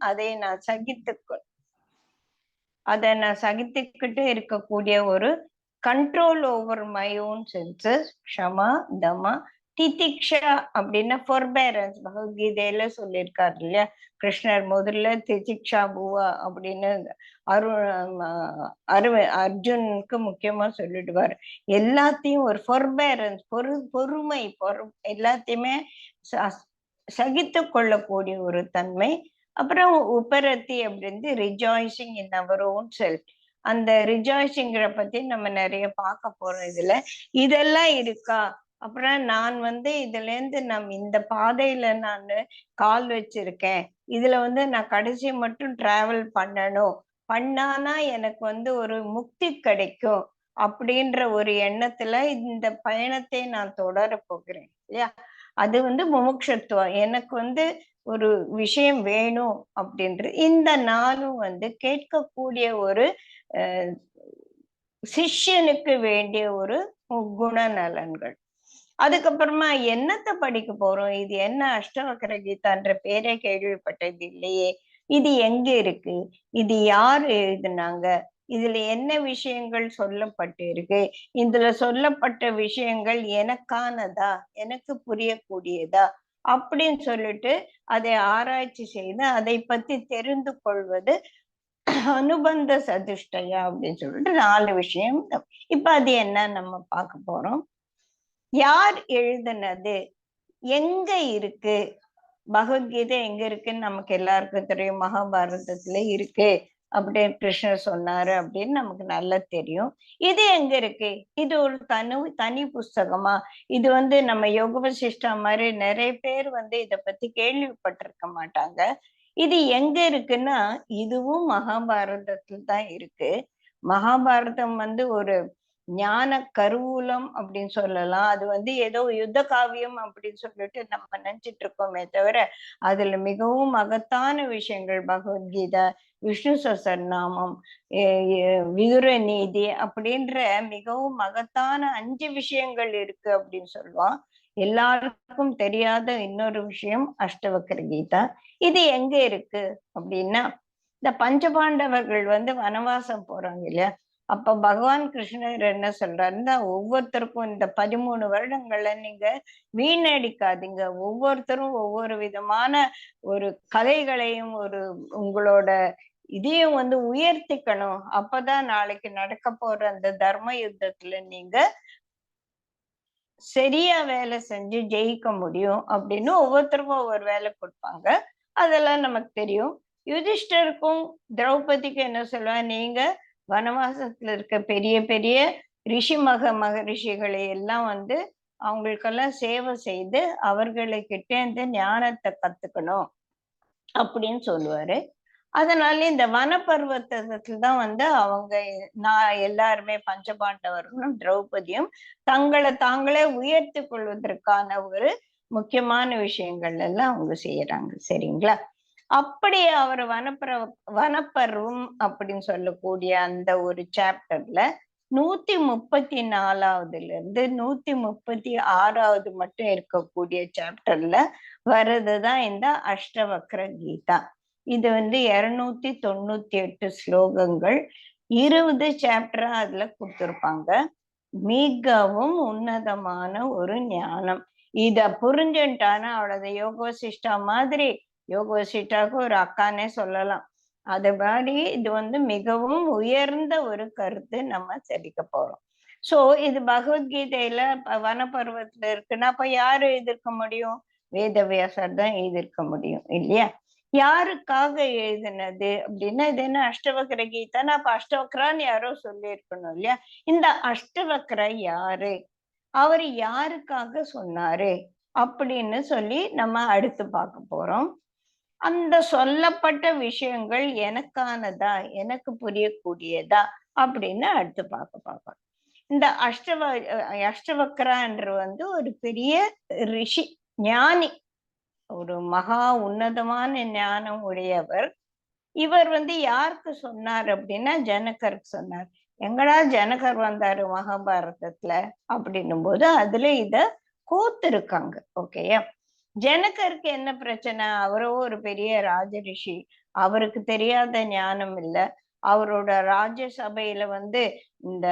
அதை நான் அதை நான் சகித்துக்கிட்டு இருக்கக்கூடிய ஒரு control over my own senses. க்ஷமா, தமா, திதிக்ஷா அப்படின்னா ஃபொர்பேரன்ஸ். பகவத்கீதையில சொல்லியிருக்காரு இல்லையா கிருஷ்ணர், முதல்ல திதிக்ஷா பூவா அப்படின்னு அர்ஜுனுக்கு முக்கியமா சொல்லிடுவார். எல்லாத்தையும் ஒரு ஃபொர்பேரன்ஸ், பொறுமை, எல்லாத்தையுமே சகித்து கொள்ளக்கூடிய ஒரு தன்மை. அப்புறம் உபரத்தி அப்படின்னு rejoicing in our own self. அந்த ரிஜாய்சிங்கிற பத்தி நம்ம நிறைய பார்க்க போறோம் இதுல. இதெல்லாம் இருக்கா? அப்புறம் நான் இதுல இருந்து இந்த பாதையில நான் கால் வச்சிருக்கேன், இதுல நான் கடைசி மட்டும் டிராவல் பண்ணணும், பண்ணானா எனக்கு ஒரு முக்தி கிடைக்கும் அப்படின்ற ஒரு எண்ணத்துல இந்த பயணத்தை நான் தொடர போகிறேன் இல்லையா. அது முமுட்சத்துவம். எனக்கு ஒரு விஷயம் வேணும் அப்படின்றது. இந்த நாளும் கேட்கக்கூடிய ஒரு சிஷ்யனுக்கு வேண்டிய ஒரு குணநலன்கள். அதுக்கப்புறமா என்னத்தை படிக்க போறோம்? இது என்ன அஷ்டவக்ர கீதான்ற பேரே கேள்விப்பட்டது இல்லையே, இது எங்க இருக்கு, இது யார் எழுதுனாங்க, இதுல என்ன விஷயங்கள் சொல்லப்பட்டு இருக்கு, இதுல சொல்லப்பட்ட விஷயங்கள் எனக்கானதா, எனக்கு புரியக்கூடியதா அப்படின்னு சொல்லிட்டு அதை ஆராய்ச்சி செய்து அதை பத்தி தெரிந்து கொள்வது அனுபந்த சதுஷ்டயா அப்படின்னு சொல்லிட்டு 4 விஷயம். இப்ப அது என்ன நம்ம பார்க்க போறோம். யார் எழுதுனது, எங்க இருக்கு? பகவத்கீதை எங்க இருக்குன்னு நமக்கு எல்லாருக்கும் தெரியும், மகாபாரதத்துல இருக்கு அப்படின்னு கிருஷ்ணர் சொன்னாரு அப்படின்னு நமக்கு நல்லா தெரியும். இது எங்க இருக்கு? இது ஒரு தனி புஸ்தகமா? இது நம்ம யோக வசிஷ்டா மாதிரி நிறைய பேர் இத பத்தி கேள்விப்பட்டிருக்க மாட்டாங்க. இது எங்க இருக்குன்னா இதுவும் மகாபாரதத்துல தான் இருக்கு. மகாபாரதம் ஒரு ஞான கருவூலம் அப்படின்னு சொல்லலாம். அது ஏதோ யுத்த காவியம் அப்படின்னு சொல்லிட்டு நம்ம நினைச்சிட்டு இருக்கோமே தவிர அதுல மிகவும் மகத்தான விஷயங்கள், பகவத்கீதா, விஷ்ணு சஹஸ்ரநாமம், விதுர நீதி அப்படின்ற மிகவும் மகத்தான 5 விஷயங்கள் இருக்கு அப்படின்னு சொல்லுவான். எல்லாருக்கும் தெரியாத இன்னொரு விஷயம் அஷ்டவக்ர கீதா. இது எங்க இருக்கு அப்படின்னா, இந்த பஞ்சபாண்டவர்கள் வனவாசம் போறாங்க இல்லையா, அப்ப பகவான் கிருஷ்ணர் என்ன சொல்றாருன்னா, ஒவ்வொருத்தருக்கும் இந்த 13 வருடங்கள்ல நீங்க வீணடிக்காதீங்க, ஒவ்வொருத்தரும் ஒவ்வொரு விதமான ஒரு கலைகளையும் ஒரு உங்களோட இதையும் உயர்த்திக்கணும். அப்பதான் நாளைக்கு நடக்க போற அந்த தர்ம யுத்தத்துல நீங்க சரியா வேலை செஞ்சு ஜெயிக்க முடியும் அப்படின்னு ஒவ்வொருத்தருக்கும் ஒவ்வொரு வேலை கொடுப்பாங்க. அதெல்லாம் நமக்கு தெரியும். யுதிஷ்டருக்கும் திரௌபதிக்கும் என்ன சொல்லுவாங்க, நீங்க வனவாசத்துல இருக்க பெரிய பெரிய மகரிஷிகளை எல்லாம் அவங்களுக்கெல்லாம் சேவை செய்து அவர்களுக்கிட்ட இந்த ஞானத்தை கத்துக்கணும் அப்படின்னு சொல்லுவாரு. அதனால இந்த வனப்பர்வத்துல தான் அவங்க நான் எல்லாருமே பஞ்சபாண்டவர்களும் திரௌபதியும் தங்களை தாங்களே உயர்த்தி கொள்வதற்கான ஒரு முக்கியமான விஷயங்கள் எல்லாம் அவங்க செய்யறாங்க. சரிங்களா? அப்படி அவர் வனப்பருவம் அப்படின்னு சொல்லக்கூடிய அந்த ஒரு சாப்டர்ல 134ஆவதுல இருந்து 136ஆவது மட்டும் இருக்கக்கூடிய சாப்டர்ல வர்றதுதான் இந்த அஷ்டவக்ர கீதா. இது 298 ஸ்லோகங்கள், 20 சாப்டரா அதுல கொடுத்திருப்பாங்க. மிகவும் உன்னதமான ஒரு ஞானம். இத புரிஞ்சுட்டானா அவ்வளவு யோக வசிஷ்டா மாதிரி, யோக வசிஷ்டாவுக்கு ஒரு அக்கானே சொல்லலாம். அது மாதிரி இது மிகவும் உயர்ந்த ஒரு கருத்து நம்ம தெரிவிக்க போறோம். சோ இது பகவத்கீதையில வனப்பருவத்துல இருக்குன்னா அப்ப யாரு எழுதிருக்க முடியும்? வேதவியாசர் தான் எழுதிருக்க முடியும் இல்லையா? யாருக்காக எழுதினது அப்படின்னா, இது என்ன அஷ்டவக்ர கீதான்னா அப்ப அஷ்டவக்ரான்னு யாரோ சொல்லி இருக்கணும் இல்லையா? இந்த அஷ்டவக்ர யாரு, அவர் யாருக்காக சொன்னாரு அப்படின்னு சொல்லி நம்ம அடுத்து பார்க்க போறோம். அந்த சொல்லப்பட்ட விஷயங்கள் எனக்கானதா, எனக்கு புரியக்கூடியதா அப்படின்னு அடுத்து பார்க்க. இந்த அஷ்டவக்ரான்ற ஒரு பெரிய ரிஷி, ஞானி, ஒரு மகா உன்னதமான ஞானம் உடையவர். இவர் யாருக்கு சொன்னார் அப்படின்னா ஜனகருக்கு சொன்னார். எங்கடா ஜனகர் வந்தாரு மகாபாரதத்துல அப்படின்னும் போது அதுல இத கோத்திருக்காங்க. ஓகேயா? ஜனகருக்கு என்ன பிரச்சனை? அவரோ ஒரு பெரிய ராஜரிஷி, அவருக்கு தெரியாத ஞானம் இல்ல. அவரோட ராஜ்யசபையில வந்து இந்த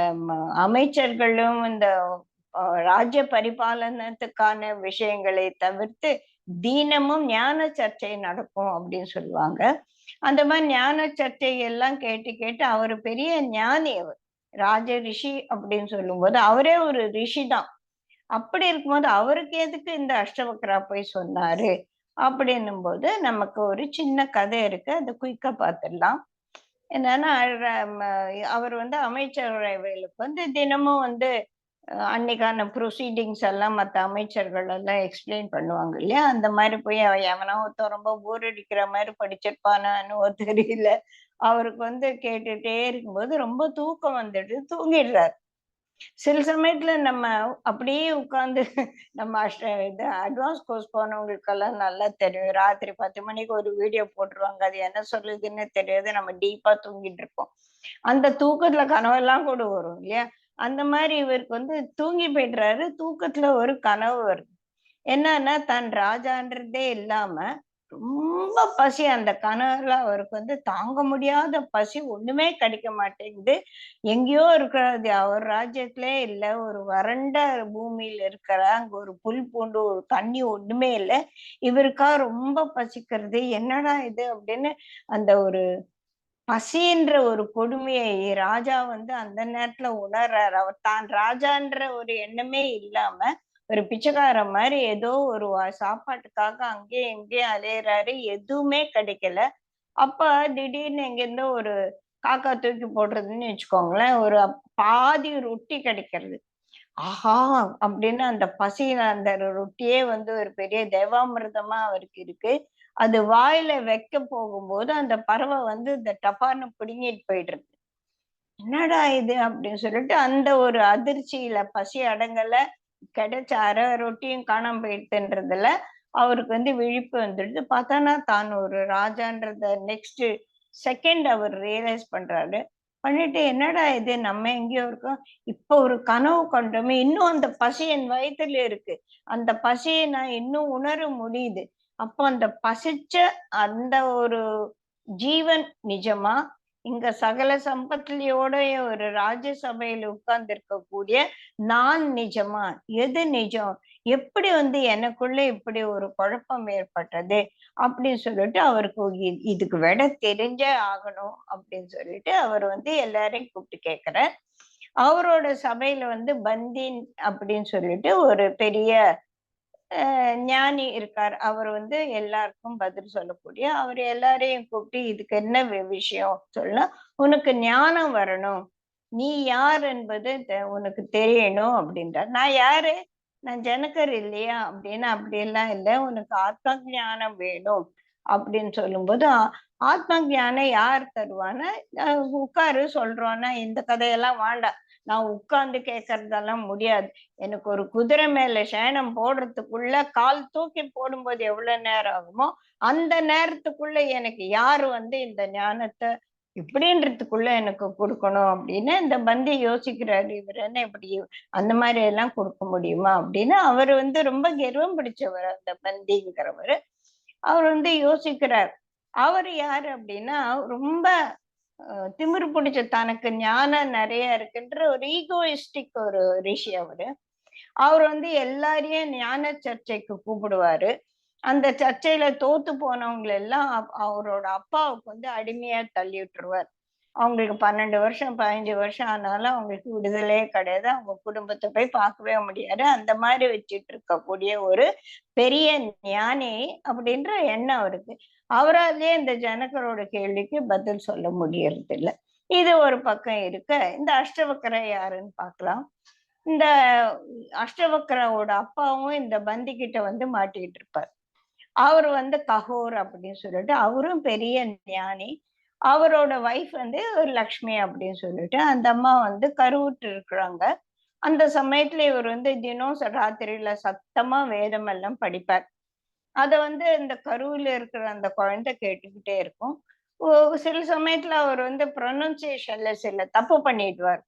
அமைச்சர்களும் இந்த ராஜ்ய பரிபாலனத்துக்கான விஷயங்களை தவிர்த்து தினமும் ஞான சர்ச்சை நடக்கும் அப்படின்னு சொல்லுவாங்க. அந்த மாதிரி ஞான சர்ச்சை எல்லாம் கேட்டு கேட்டு அவர் பெரிய ஞானி. அவர் ராஜ ரிஷி அப்படின்னு சொல்லும்போது அவரே ஒரு ரிஷி தான். அப்படி இருக்கும்போது அவருக்கு எதுக்கு இந்த அஷ்டவக்ரா போய் சொன்னாரு அப்படின்னும் போது நமக்கு ஒரு சின்ன கதை இருக்கு. அதை குயிக்கா பார்த்துடலாம். என்னன்னா அவர் வந்து அமைச்சரவைகளுக்கு வந்து தினமும் வந்து அன்னைக்கான ப்ரொசீடிங்ஸ் எல்லாம் மற்ற அமைச்சர்கள் எல்லாம் எக்ஸ்பிளைன் பண்ணுவாங்க இல்லையா? அந்த மாதிரி போய் எவனா ஒருத்தன் ரொம்ப போர் அடிக்கிற மாதிரி படிச்சிருப்பானான்னு தெரியல. அவருக்கு வந்து கேட்டுட்டே இருக்கும்போது ரொம்ப தூக்கம் வந்துடுது, தூங்கிடுறாரு. சில சமயத்துல நம்ம அப்படியே உட்கார்ந்து நம்ம இது அட்வான்ஸ் கோர்ஸ் போனவங்களுக்கெல்லாம் நல்லா தெரியும். ராத்திரி 10 மணிக்கு ஒரு வீடியோ போட்டுருவாங்க. அது என்ன சொல்லுதுன்னு தெரியாது. நம்ம டீப்பா தூங்கிட்டு இருப்போம். அந்த தூக்கத்துல கனவெல்லாம் கூட வரும் இல்லையா? அந்த மாதிரி இவருக்கு வந்து தூங்கி போயிடுறாரு. தூக்கத்துல ஒரு கனவு வருது. என்னன்னா, தான் ராஜான்றதே இல்லாம ரொம்ப பசி. அந்த கனவுல அவருக்கு வந்து தாங்க முடியாத பசி, ஒண்ணுமே கிடைக்க மாட்டேங்குது. எங்கேயோ இருக்கிறது, அவர் ராஜ்யத்திலே இல்ல. ஒரு வறண்ட பூமியில இருக்கிற, அங்க ஒரு புல் பூண்டு, ஒரு தண்ணி ஒண்ணுமே இல்ல. இவருக்கா ரொம்ப பசிக்கிறது. என்னடா இது அப்படின்னு அந்த ஒரு பசின்ற ஒரு கொடுமையை ராஜா வந்து அந்த நேரத்துல உணர்றாரு. அவர் தான் ராஜான்ற ஒரு எண்ணமே இல்லாம, ஒரு பிச்சைக்காரன் மாரி ஏதோ ஒரு சாப்பாட்டுக்காக அங்கேயும் இங்கேயும் அலையறாரு. எதுவுமே கிடைக்கல. அப்ப திடீர்னு எங்கிருந்தோ ஒரு காக்கா தூக்கி போடுறதுன்னு வச்சுக்கோங்களேன். ஒரு பாதி ரொட்டி கிடைக்கிறது. ஆஹா! அப்படின்னு அந்த பசியில அந்த ரொட்டியே வந்து ஒரு பெரிய தேவாமிர்தமா அவருக்கு இருக்கு. அது வாயில வைக்க போகும்போது, அந்த பறவை வந்து இந்த டப்பார்ன்னு பிடுங்கிட்டு போயிடுது. என்னடா இது? அப்படின்னு சொல்லிட்டு அந்த ஒரு அதிர்ச்சியில பசி அடங்கல. கிடைச்ச அரை ரொட்டியும் காணாம போயிடுதுன்றதுல, அவருக்கு வந்து விழிப்பு வந்துடுது. பார்த்தானா தான் ஒரு ராஜான்றத நெக்ஸ்ட் செகண்ட் அவர் ரியலைஸ் பண்றாரு. பண்ணிட்டு என்னடா இது? நம்ம எங்கேயோ இருக்கோம். இப்போ ஒரு கனவு கண்டோமே! இன்னும் அந்த பசி என் வயித்துல இருக்கு. அந்த பசிய நான் இன்னும் உணர முடியுது. அப்போ அந்த பசிச்ச அந்த ஒரு ஜீவன் நிஜமா? இங்க சகல சம்பத்லியோடைய ஒரு ராஜ்யசபையில உட்கார்ந்து இருக்கக்கூடிய நான் நிஜமா? எது நிஜம்? எப்படி வந்து எனக்குள்ள இப்படி ஒரு குழப்பம் ஏற்பட்டது? அப்படின்னு சொல்லிட்டு அவருக்கு இதுக்கு விடை தெரிஞ்சே ஆகணும் அப்படின்னு சொல்லிட்டு அவர் வந்து எல்லாரையும் கூப்பிட்டு கேட்கிறார். அவரோட சபையில வந்து பந்தின் அப்படின்னு சொல்லிட்டு ஒரு பெரிய ஞானி இருக்கார். அவர் வந்து எல்லாருக்கும் பதில் சொல்லக்கூடிய, அவர் எல்லாரையும் கூப்பிட்டு இதுக்கு என்ன விஷயம் சொன்னா, "உனக்கு ஞானம் வரணும். நீ யார் என்பது உனக்கு தெரியணும்" அப்படின்றார். "நான் யாரு? நான் ஜனகர் இல்லையா?" அப்படின்னா, "அப்படியெல்லாம் இல்ல. உனக்கு ஆத்ம ஞானம் வேணும்." அப்படின்னு சொல்லும்போது, ஆத்ம ஞானம் யார் தருவான்னா, உட்காரு சொல்றோம்னா, இந்த கதையெல்லாம் வேண்டாம். நான் உட்கார்ந்து கேட்கறதெல்லாம் முடியாது. எனக்கு ஒரு குதிரை மேல சேணம் போடுறதுக்குள்ள கால் தூக்கி போடும்போது எவ்வளவு நேரம் ஆகுமோ, அந்த நேரத்துக்குள்ள எனக்கு யாரு வந்து இந்த ஞானத்த இப்படின்றதுக்குள்ள எனக்கு குடுக்கணும் அப்படின்னு இந்த பந்தி யோசிக்கிறாரு. இவர் என்ன இப்படி அந்த மாதிரி எல்லாம் கொடுக்க முடியுமா? அப்படின்னு அவரு வந்து ரொம்ப கர்வம் பிடிச்சவர் அந்த பந்திங்கிறவரு. அவர் வந்து யோசிக்கிறார். அவரு யாரு அப்படின்னா, ரொம்ப திமிரு பிடிச்ச தனக்கு ஞானம் நிறைய இருக்குன்ற ஒரு ஈகோயிஸ்டிக் ஒரு ரிஷி அவரு. அவர் வந்து எல்லாரையும் ஞான சர்ச்சைக்கு கூப்பிடுவாரு. அந்த சர்ச்சையில தோத்து போனவங்கள எல்லாம் அவரோட அப்பாவுக்கு வந்து அடிமையா தள்ளி விட்டுருவார். அவங்களுக்கு 12 வருஷம், 15 வருஷம் ஆனாலும் அவங்களுக்கு விடுதலையே கிடையாது. அவங்க குடும்பத்த போய் பார்க்கவே முடியாது. அந்த மாரி வச்சுட்டு இருக்கக்கூடிய ஒரு பெரிய ஞானி அப்படின்ற எண்ணம் அவருக்கு. அவராலயே இந்த ஜனகரோட கேள்விக்கு பதில் சொல்ல முடியறதில்ல. இது ஒரு பக்கம் இருக்க, இந்த அஷ்டவக்ரர் யாருன்னு பார்க்கலாம். இந்த அஷ்டவக்ராவோட அப்பாவும் இந்த பந்தி கிட்ட வந்து மாட்டிக்கிட்டு இருப்பார். அவரு வந்து ககோர் அப்படின்னு சொல்லிட்டு அவரும் பெரிய ஞானி. அவரோட வைஃப் வந்து ஒரு லக்ஷ்மி அப்படின்னு சொல்லிட்டு அந்த அம்மா வந்து கருவுற்று இருக்கிறாங்க. அந்த சமயத்துல இவர் வந்து தினம் ராத்திரியில சத்தமா வேதம் எல்லாம் படிப்பார். அத வந்து இந்த கருவுல இருக்கிற அந்த குழந்தை கேட்டுக்கிட்டே இருக்கும். ஒ சில சமயத்துல அவர் வந்து ப்ரொனன்சியேஷன்ல சில தப்பு பண்ணிடுவார்.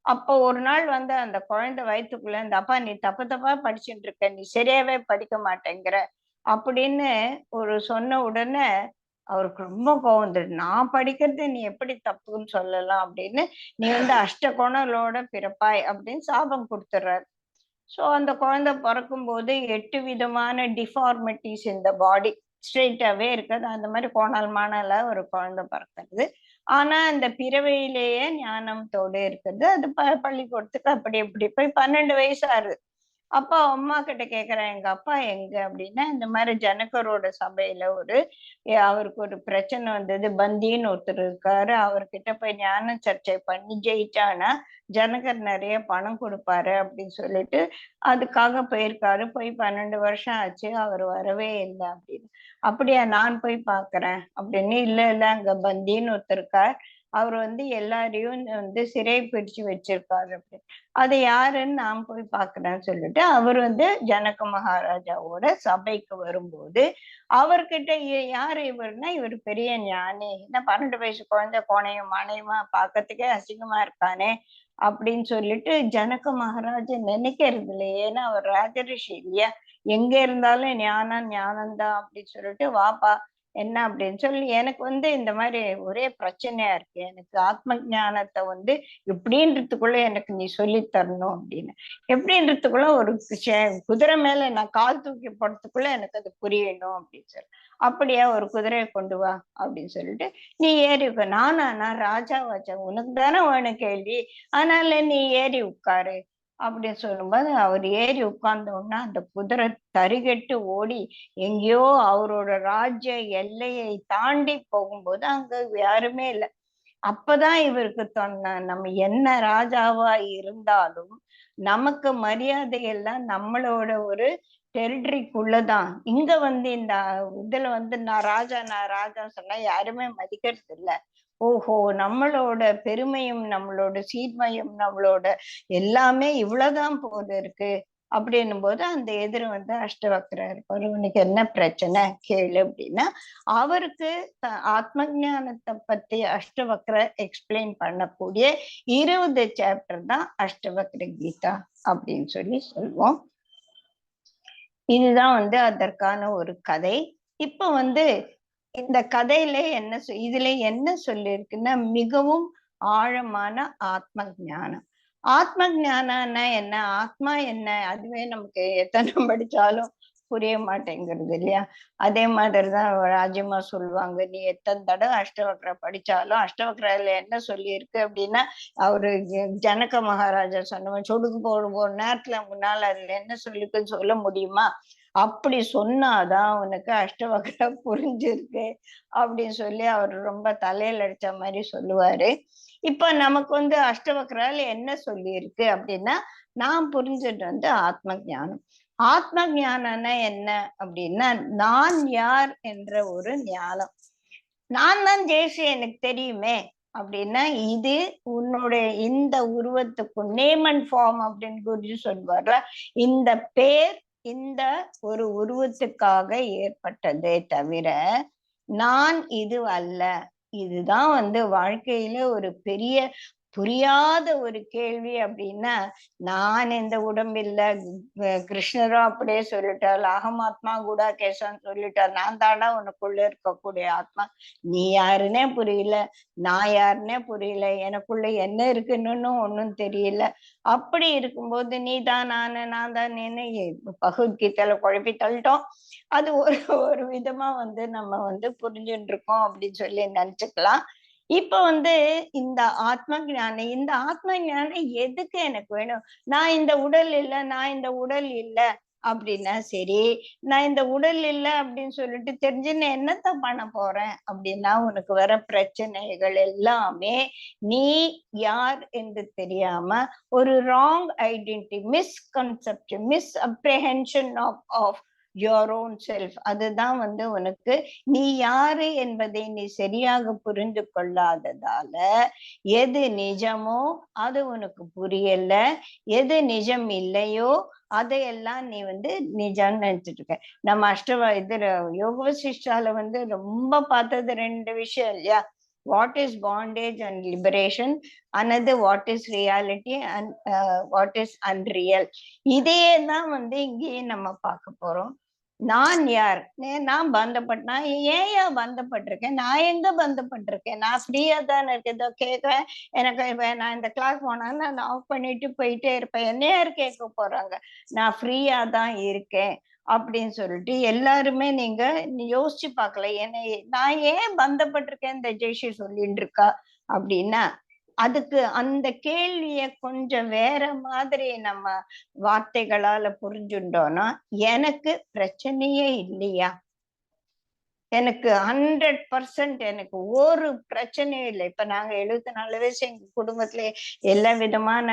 அப்போ ஒரு நாள் வந்து அந்த குழந்தை வயித்துக்குள்ள இந்த அப்பா நீ தப்பு தப்பா படிச்சுட்டு இருக்க. நீ சரியாவே படிக்க மாட்டேங்கிற. அப்படின்னு ஒரு சொன்ன உடனே அவருக்கு ரொம்ப கோவம் வந்துடு. நான் படிக்கிறது நீ எப்படி தப்புன்னு சொல்லலாம் அப்படின்னு, நீ வந்து அஷ்டகோணலோட பிறப்பாய் அப்படின்னு சாபம் கொடுத்துடுறாரு. ஸோ அந்த குழந்தை பிறக்கும்போது 8 விதமான டிஃபார்மிட்டிஸ் இந்த பாடி ஸ்ட்ரெயிட்டாவே இருக்காது. அந்த மாதிரி கோணல் மாணல ஒரு குழந்தை பிறக்கிறது. ஆனா அந்த பிறவையிலேயே ஞானத்தோடு இருக்கிறது. அது பள்ளிக்கூடத்துக்கு அப்படி இப்படி போய் 12 வயசு ஆகுது. அப்பா அம்மா கிட்ட கேக்குறேன், எங்க அப்பா எங்க அப்படின்னா, இந்த மாதிரி ஜனகரோட சபையில அவருக்கு ஒரு பிரச்சனை வந்தது. பந்தின்னு ஒருத்தர் இருக்காரு, அவர்கிட்ட போய் ஞான சர்ச்சை பண்ணி ஜெயிச்சானா ஜனகர் நிறைய பணம் கொடுப்பாரு அப்படின்னு சொல்லிட்டு அதுக்காக போயிருக்காரு. போய் 12 வருஷம் ஆச்சு, அவர் வரவே இல்லை அப்படின்னு. அப்படியா, நான் போய் பாக்குறேன் அப்படின்னு. இல்ல இல்ல, அங்க பந்தின்னு ஒருத்தர் இருக்கார், அவர் வந்து எல்லாரையும் வந்து சிறை பிடிச்சு வச்சிருக்காரு அப்படின்னு. அது யாருன்னு நான் போய் பாக்குறேன்னு சொல்லிட்டு அவர் வந்து ஜனக மகாராஜாவோட சபைக்கு வரும்போது அவர்கிட்ட யாரு இவர்னா, இவர் பெரிய ஞானி, என்ன 12 வயசு குழந்தை கோணையும் மானையுமா பார்க்கறதுக்கே அசிங்கமா இருக்கானே அப்படின்னு சொல்லிட்டு ஜனக மகாராஜா நினைக்கிறது இல்லை. ஏன்னா அவர் ராஜரிஷி இல்லையா, எங்க இருந்தாலும் ஞானம் ஞானம்தான் அப்படின்னு சொல்லிட்டு, வாப்பா என்ன அப்படின்னு சொல்லி, எனக்கு வந்து இந்த மாதிரி ஒரே பிரச்சனையா இருக்கு, எனக்கு ஆத்ம ஞானத்தை வந்து எப்படின்றதுக்குள்ள எனக்கு நீ சொல்லி தரணும் அப்படின்னு. எப்படின்றதுக்குள்ள ஒரு குதிரை மேல நான் கால் தூக்கி போடுறதுக்குள்ள எனக்கு அது புரியணும் அப்படின்னு சொல்லி. அப்படியா, ஒரு குதிரையை கொண்டு வா அப்படின்னு சொல்லிட்டு, நீ ஏறி உட்கார். நான் ராஜாவாச்சா, உனக்கு தானே வேணும் கேள்வி, அதனால நீ ஏறி உட்காரு அப்படின்னு சொல்லும்போது அவர் ஏறி உட்கார்ந்த உடனே அந்த குதிரை தறிகெட்டு ஓடி எங்கேயோ அவரோட ராஜ்ய எல்லையை தாண்டி போகும்போது அங்க யாருமே இல்லை. அப்பதான் இவருக்கு சொன்ன, நம்ம என்ன ராஜாவா இருந்தாலும் நமக்கு மரியாதை எல்லாம் நம்மளோட ஒரு டெரிட்டரிக்குள்ளதான். இங்க வந்து இந்த இதுல வந்து நான் ராஜா சொன்னா யாருமே மதிக்கிறது இல்ல. ஓஹோ, நம்மளோட பெருமையும் நம்மளோட சீர்மையும் நம்மளோட எல்லாமே இவ்வளவுதான் போல இருக்கு அப்படின்னும் போது அந்த எதிர வந்து அஷ்டவக்ரர் இருப்பாரு. உனக்கு என்ன பிரச்சனை கேளு அப்படின்னா, அவருக்கு ஆத்ம ஞானத்தை பத்தி அஷ்டவக்ர எக்ஸ்பிளைன் பண்ணக்கூடிய 20 சாப்டர் தான் அஷ்டவக்ர கீதா அப்படின்னு சொல்லி சொல்லுவோம். இதுதான் வந்து அதற்கான ஒரு கதை. இப்ப வந்து இந்த கதையில இதுல என்ன சொல்லியிருக்குன்னா, மிகவும் ஆழமான ஆத்ம ஞானம். ஆத்ம ஞானம்னா என்ன, ஆத்மா என்ன, அதுவே நமக்கு எத்தனை படிச்சாலும் புரிய மாட்டேங்கிறது இல்லையா. அதே மாதிரிதான் ராஜ்யமா சொல்லுவாங்க, நீ எத்தனை தடவை அஷ்டவக்ர படிச்சாலும் அஷ்டவக்ரில என்ன சொல்லி இருக்கு அப்படின்னா, அவரு ஜனக மகாராஜா சொன்னவன் சொடுக்கு போடும் நேரத்துல முன்னால அதுல என்ன சொல்லிருக்குன்னு சொல்ல முடியுமா, அப்படி சொன்னாதான் உனக்கு அஷ்டவக்ர புரிஞ்சிருக்கு அப்படின்னு சொல்லி அவர் ரொம்ப தலையில அடிச்ச மாதிரி சொல்லுவாரு. இப்ப நமக்கு வந்து அஷ்டவக்ரால என்ன சொல்லி இருக்கு அப்படின்னா, நான் புரிஞ்சது வந்து ஆத்ம ஞானம். ஆத்ம ஞானம்னா என்ன அப்படின்னா, நான் யார் என்ற ஒரு ஞானம். நான் தான் ஜெயஸ்ரீ, எனக்கு தெரியுமே அப்படின்னா, இது உன்னுடைய இந்த உருவத்துக்கு நேம் அண்ட் ஃபார்ம் அப்படின்னு குருஜி சொல்வார்ல, இந்த பேர் இந்த ஒரு உருவத்துக்காக ஏற்பட்டதே தவிர நான் இது அல்ல. இதுதான் வந்து வாழ்க்கையில ஒரு பெரிய புரியாத ஒரு கேள்வி அப்படின்னா, நான் இந்த உடம்பில்ல, கிருஷ்ணரும் அப்படியே சொல்லிட்டார், அகமாத்மா கூட கேசான்னு சொல்லிட்டார், நான் தாண்டா உனக்குள்ள இருக்கக்கூடிய ஆத்மா, நீ யாருன்னே புரியல, நான் யாருன்னே புரியல, எனக்குள்ள என்ன இருக்குன்னு ஒன்னும் தெரியல. அப்படி இருக்கும்போது நீ தான் நானு, நான் தான் நீனு பகவத்கீதையில குழப்பி தள்ளிட்டோம். அது ஒரு ஒரு விதமா வந்து நம்ம வந்து புரிஞ்சுட்டு இருக்கோம் அப்படின்னு சொல்லி நினைச்சுக்கலாம். இப்ப வந்து இந்த ஆத்ம ஞானம், இந்த ஆத்ம ஞானம் எதுக்கு எனக்கு வேணும், நான் இந்த உடல் இல்ல, நான் இந்த உடல் இல்ல அப்படின்னா சரி, நான் இந்த உடல் இல்லை அப்படின்னு சொல்லிட்டு தெரிஞ்சுன்னு என்னத்த பண்ண போறேன் அப்படின்னா, உனக்கு வர பிரச்சனைகள் எல்லாமே நீ யார் என்று தெரியாம ஒரு wrong identity, misconception, misapprehension of your own self, அதுதான் வந்து உனக்கு நீ யாரு என்பதை நீ சரியாக புரிந்து கொள்ளாததால எது நிஜமோ அது உனக்கு புரியல, எது நிஜம் இல்லையோ அதையெல்லாம் நீ வந்து நிஜம்னு நினைச்சிட்டு இருக்க. நம்ம யோக வசிஷ்டால வந்து ரொம்ப பார்த்தது 2 விஷயம் இல்லையா, what is bondage and liberation, another what is reality and what is unreal. இதே தான் வந்து இங்கேயே நம்ம பார்க்க போறோம். நான் யார்? நான் நான் ஏன் பந்தப்பட்டிருக்கேன்? நான் எங்க பந்தப்பட்டிருக்கேன்? நான் ஃப்ரீயா தானே இருக்கேன். இதோ கேட்கிறேன். எனக்கு நான் இந்த கிளாஸ் போனா நான் ஆஃப் பண்ணிட்டு போயிட்டே இருப்பேன். என்ன யார் கேட்க போறாங்க? நான் ஃப்ரீயா தான் இருக்கேன் அப்படின்னு சொல்லிட்டு எல்லாருமே நீங்க யோசிச்சு பார்க்கல. என்ன நான் ஏன் பந்தப்பட்டிருக்கேன் இந்த ஜெய்ஷி சொல்லிட்டு இருக்கா அப்படின்னா, அதுக்கு அந்த கேள்விய கொஞ்சம் வேற மாதிரி நம்ம வார்த்தைகளால புரிஞ்சுட்டோம்னா, எனக்கு பிரச்சனையே இல்லையா? எனக்கு 100% எனக்கு ஒரு பிரச்சனையும் இல்லை. இப்ப நாங்க 74 வயசு எங்க குடும்பத்திலே எல்லா விதமான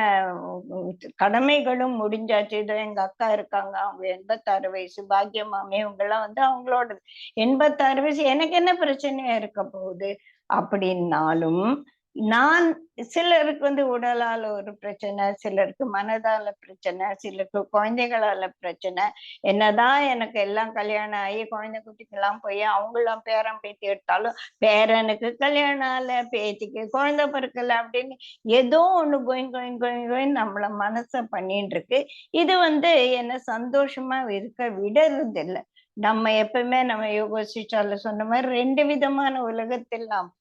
கடமைகளும் முடிஞ்சாச்சு. இதோ எங்க அக்கா இருக்காங்க. அவங்க 86 வயசு. பாக்கிய மாமி இவங்கெல்லாம் வந்து அவங்களோட 86 வயசு. எனக்கு என்ன பிரச்சனையா இருக்க போகுது? அப்படின்னாலும் நான் சிலருக்கு வந்து உடலால ஒரு பிரச்சனை, சிலருக்கு மனதால பிரச்சனை, சிலருக்கு குழந்தைகளால பிரச்சனை. என்னதான் எனக்கு எல்லாம் கல்யாணம் ஆகி குழந்தை குட்டிக்கெல்லாம் போய் அவங்களாம் பேரன் பேத்தி எடுத்தாலும் பேரனுக்கு கல்யாணம் ஆகல, பேத்திக்கு குழந்தை பிறக்கல அப்படின்னு ஏதோ ஒண்ணு கோயிங் கோயிங் கோயிங் கோயிங் நம்மள மனச பண்ணிட்டு இருக்கு. இது வந்து என்ன சந்தோஷமா இருக்க விடுறது இல்லை. நம்ம எப்பவுமே நம்ம யோகா சிச்சால சொன்ன மாதிரி 2 விதமான உலகத்தில் நாம்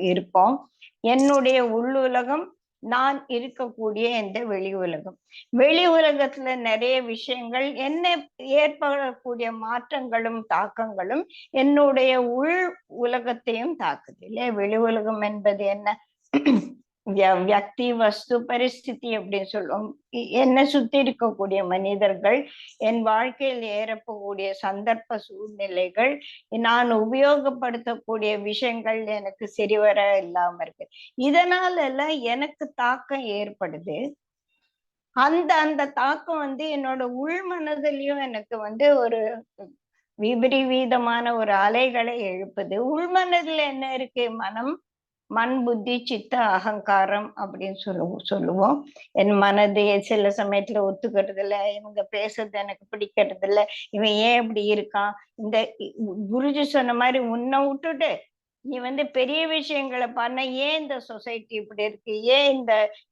இருப்போம். என்னுடைய உள்ளுலகம், நான் இருக்கக்கூடிய இந்த வெளி உலகம். வெளி உலகத்துல நிறைய விஷயங்கள் என்ன ஏற்படக்கூடிய மாற்றங்களும் தாக்கங்களும் என்னுடைய உள் உலகத்தையும் தாக்குது இல்லையா? வெளி உலகம் என்பது என்ன? வியக்தி வஸ்து பரிஸ்திதி அப்படின்னு சொல்லுவோம். என்னை சுத்தி இருக்கக்கூடிய மனிதர்கள், என் வாழ்க்கையில் ஏறப்போகக்கூடிய சந்தர்ப்ப சூழ்நிலைகள், நான் உபயோகப்படுத்தக்கூடிய விஷயங்கள் எனக்கு சரிவர இல்லாம இருக்கு. இதனால எல்லாம் எனக்கு தாக்கம் ஏற்படுது. அந்த அந்த தாக்கம் வந்து என்னோட உள் மனதிலையும் எனக்கு வந்து ஒரு விபரீதமான ஒரு அலைகளை எழுப்புது. உள்மனதுல என்ன இருக்கு? மனம், மண், புத்தி, சித்த, அகங்காரம் அப்படின்னு சொல்லுவோம். என் மனது சில சமயத்துல ஒத்துக்கிறது இல்ல, இவங்க பேசுறது எனக்கு பிடிக்கிறது இல்ல, இவன் ஏன் இப்படி இருக்கான், இந்த குருஜி சொன்ன மாதிரி உன்னை விட்டுட்டு நீ வந்து பெரிய விஷயங்களை பண்ண, ஏன் இந்த சொசைட்டி இப்படி இருக்கு, ஏன்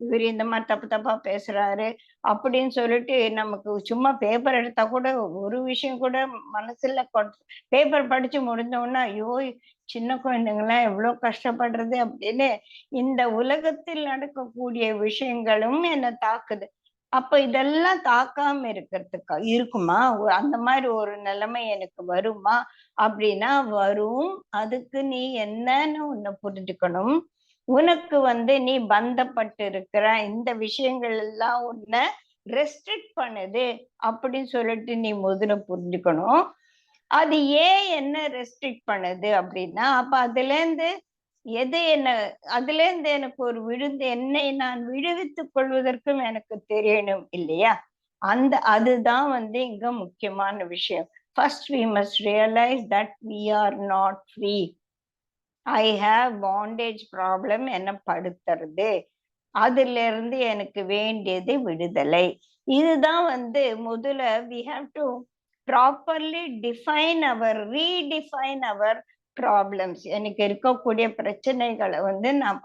இவர் இந்த மாதிரி தப்பு தப்பா பேசுறாரு அப்படின்னு சொல்லிட்டு நமக்கு சும்மா பேப்பர் எடுத்தா கூட ஒரு விஷயம் கூட மனசுல பேப்பர் படிச்சு முடிஞ்சோன்னா ஐயோ சின்ன குழந்தைங்களாம் எவ்வளவு கஷ்டப்படுறது அப்படின்னு இந்த உலகத்தில் நடக்கக்கூடிய விஷயங்களும் என்ன தாக்குது. அப்ப இதெல்லாம் தாக்காம இருக்கிறதுக்கு இருக்குமா? அந்த மாதிரி ஒரு நிலைமை எனக்கு வருமா அப்படின்னா வரும். அதுக்கு நீ என்னன்னு உன்னை புரிஞ்சுக்கணும். உனக்கு வந்து நீ பந்தப்பட்டு இருக்கிற இந்த விஷயங்கள் எல்லாம் உன்னை ரெஸ்ட்ரிக்ட் பண்ணுது அப்படின்னு சொல்லிட்டு நீ முதல்ல புரிஞ்சுக்கணும். அது ஏன் என்ன ரெஸ்ட்ரிக்ட் பண்ணுது அப்படின்னா, அப்ப அதுல இருந்து எது என்ன, அதுல இருந்து எனக்கு ஒரு என்னை நான் விடுவித்துக் கொள்வதற்கும் எனக்கு தெரியணும் இல்லையா? அதுதான் வந்து இங்க முக்கியமான விஷயம். First we must realize that we are not free. I have bondage problem என்ன படுத்துறது. அதுல இருந்து எனக்கு வேண்டியது விடுதலை. இதுதான் வந்து முதல்ல we have to properly redefine our problems. எனக்கு இருக்கக்கூடிய பிரச்சனைகளை வந்து நான்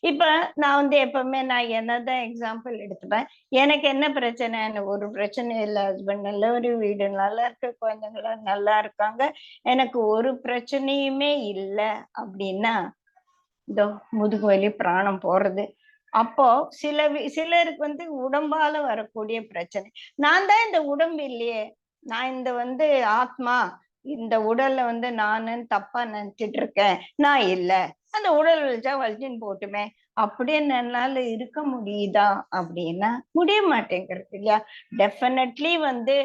இப்ப நான் வந்து எப்பவுமே நான் என்னதான் எக்ஸாம்பிள் எடுத்துப்பேன். எனக்கு என்ன பிரச்சனை? எனக்கு ஒரு பிரச்சனை இல்லை. ஹஸ்பண்ட் நல்ல ஒரு வீடு நல்லா இருக்கு, குழந்தைங்களா நல்லா இருக்காங்க, எனக்கு ஒரு பிரச்சனையுமே இல்லை அப்படின்னா இதோ முதுகு வலி, பிராணம் போறது. அப்போ சிலருக்கு வந்து உடம்பால வரக்கூடிய பிரச்சனை. நான் தான் இந்த உடம்பு இல்லையே, நான் இந்த வந்து ஆத்மா, இந்த உடல்ல வந்து நானுன்னு தப்பா நினைச்சிட்டு இருக்கேன், நான் இல்ல, அந்த உடல் வலிச்சா வலிச்சுன்னு போட்டுமே அப்படின்னு என்னால இருக்க முடியுதா அப்படின்னா முடிய மாட்டேங்கிறது இல்லையா? டெஃபினெட்லி வந்து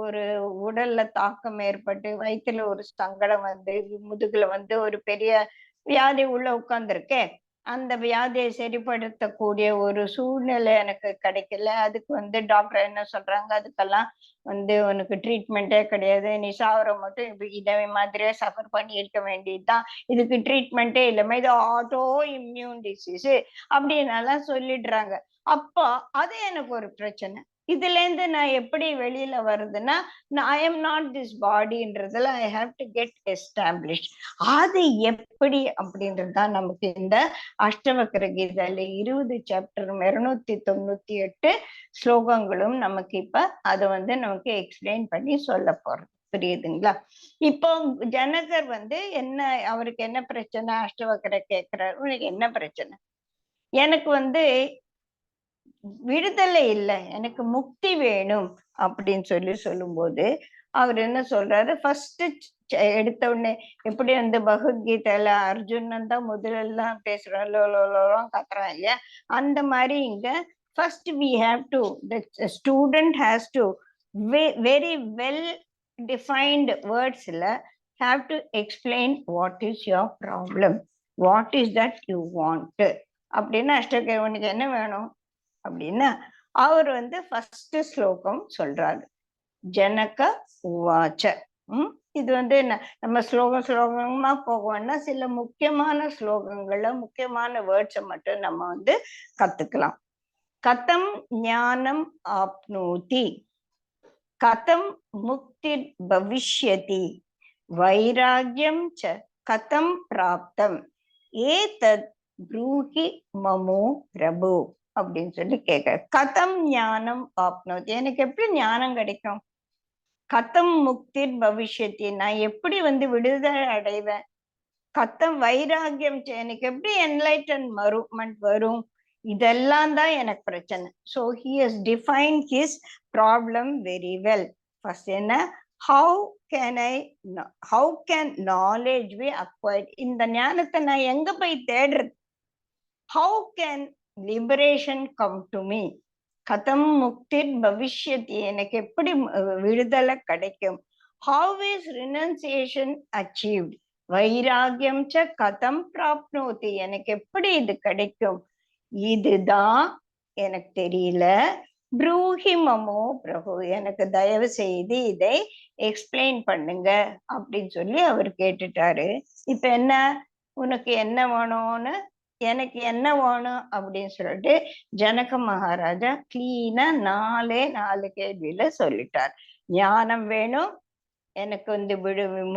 ஒரு உடல்ல தாக்கம் ஏற்பட்டு வயிற்றுல ஒரு சங்கடம் வந்து முதுகுல வந்து ஒரு பெரிய வியாதி உள்ள உட்கார்ந்துருக்கேன், அந்த வியாதியை சரிப்படுத்தக்கூடிய ஒரு சூழ்நிலை எனக்கு கிடைக்கல. அதுக்கு வந்து டாக்டர் என்ன சொல்றாங்க, அதுக்கெல்லாம் வந்து உனக்கு ட்ரீட்மெண்ட்டே கிடையாது, நீ சாவர மட்டும் இதே மாதிரியே சஃபர் பண்ணி இருக்க வேண்டியதுதான், இதுக்கு ட்ரீட்மெண்ட்டே இல்லைம்மா, இது ஆட்டோ இம்யூன் டிசீஸ் அப்படின்னெல்லாம் சொல்லிடுறாங்க. அப்போ அது எனக்கு ஒரு பிரச்சனை. இதுல இருந்து நான் எப்படி வெளியில வருதுன்னா, ஐ எம் நாட் திஸ் பாடின்றதுல I have to get established. அது எப்படி அப்படின்றதுதான் நமக்கு இந்த அஷ்டவக்ர கீதையில 20 சாப்டர் 298 ஸ்லோகங்களும் நமக்கு இப்ப அதை வந்து நமக்கு எக்ஸ்பிளைன் பண்ணி சொல்ல போறோம். புரியுதுங்களா? இப்போ ஜனகர் வந்து என்ன, அவருக்கு என்ன பிரச்சனை, அஷ்டவக்கரை கேட்கிறாரு, உனக்கு என்ன பிரச்சனை? எனக்கு வந்து விடுதலை இல்லை, எனக்கு முக்தி வேணும் அப்படின்னு சொல்லும்போது அவர் என்ன சொல்றாரு, ஃபர்ஸ்ட் எடுத்த உடனே எப்படி வந்து பகவத்கீதையில அர்ஜுனன் தான் முதலெல்லாம் பேசுறான், லோலாம் கத்துறான் இல்லையா, அந்த மாதிரி இங்க first we have to, the student has to very well defined words have to explain what is your problem, what is that you want அப்படின்னு. அஷ்டவனுக்கு என்ன வேணும் அப்படின்னா அவர் வந்து ஃபர்ஸ்ட் ஸ்லோகம் சொல்றாரு, ஜனக உவாச்ச. இது வந்து நம்ம ஸ்லோகமா போகணும்னா சில முக்கியமான ஸ்லோகங்கள்ல முக்கியமான வேர்ட்ஸை மட்டும் நம்ம வந்து கத்துக்கலாம். கதம் ஞானம் ஆப்னோதி, கதம் முக்தி பவிஷ்யதி, வைராகியம் ச கதம் பிராப்தம், ஏதத் ப்ரூஹி மமோ பிரபு அப்படின்னு சொல்லி கேட்க. கதம் ஞானம் ஆப்னோதி, எனக்கு எப்படி ஞானம் கிடைக்கும்? கதம் முக்தி பவிஷ்யத்தி, நான் எப்படி வந்து விடுதலை அடைவேன்? கதம் வைராகியம், எனக்கு எப்படி என்லைட்டன்மென்ட் வரும்? இதெல்லாம் தான் எனக்கு பிரச்சனை. So he has defined his problem very well. First என்ன, how can knowledge be acquired, இந்த ஞானத்தை நான் எங்க போய் தேடுறது? How can liberation come to me? கதம் முக்தி பவிஷ்யத்தி, எனக்கு எப்படி விடுதலை கிடைக்கும்? How is renunciation achieved? வைராகியம் ச கதம் பிராப்னோதி, எனக்கு எப்படி இது கிடைக்கும்? இதுதான் எனக்கு தெரியல. ப்ரூஹி மமோ பிரபு, எனக்கு தயவு செய்து இதை எக்ஸ்பிளைன் பண்ணுங்க அப்படின்னு சொல்லி அவர் கேட்டுட்டாரு. இப்ப என்ன, உனக்கு என்ன வேணும்னு, எனக்கு என்ன வேணும் அப்படின்னு சொல்லிட்டு ஜனக மகாராஜா கிளீனா 4 கேள்வியில சொல்லிட்டார். ஞானம் வேணும், எனக்கு வந்து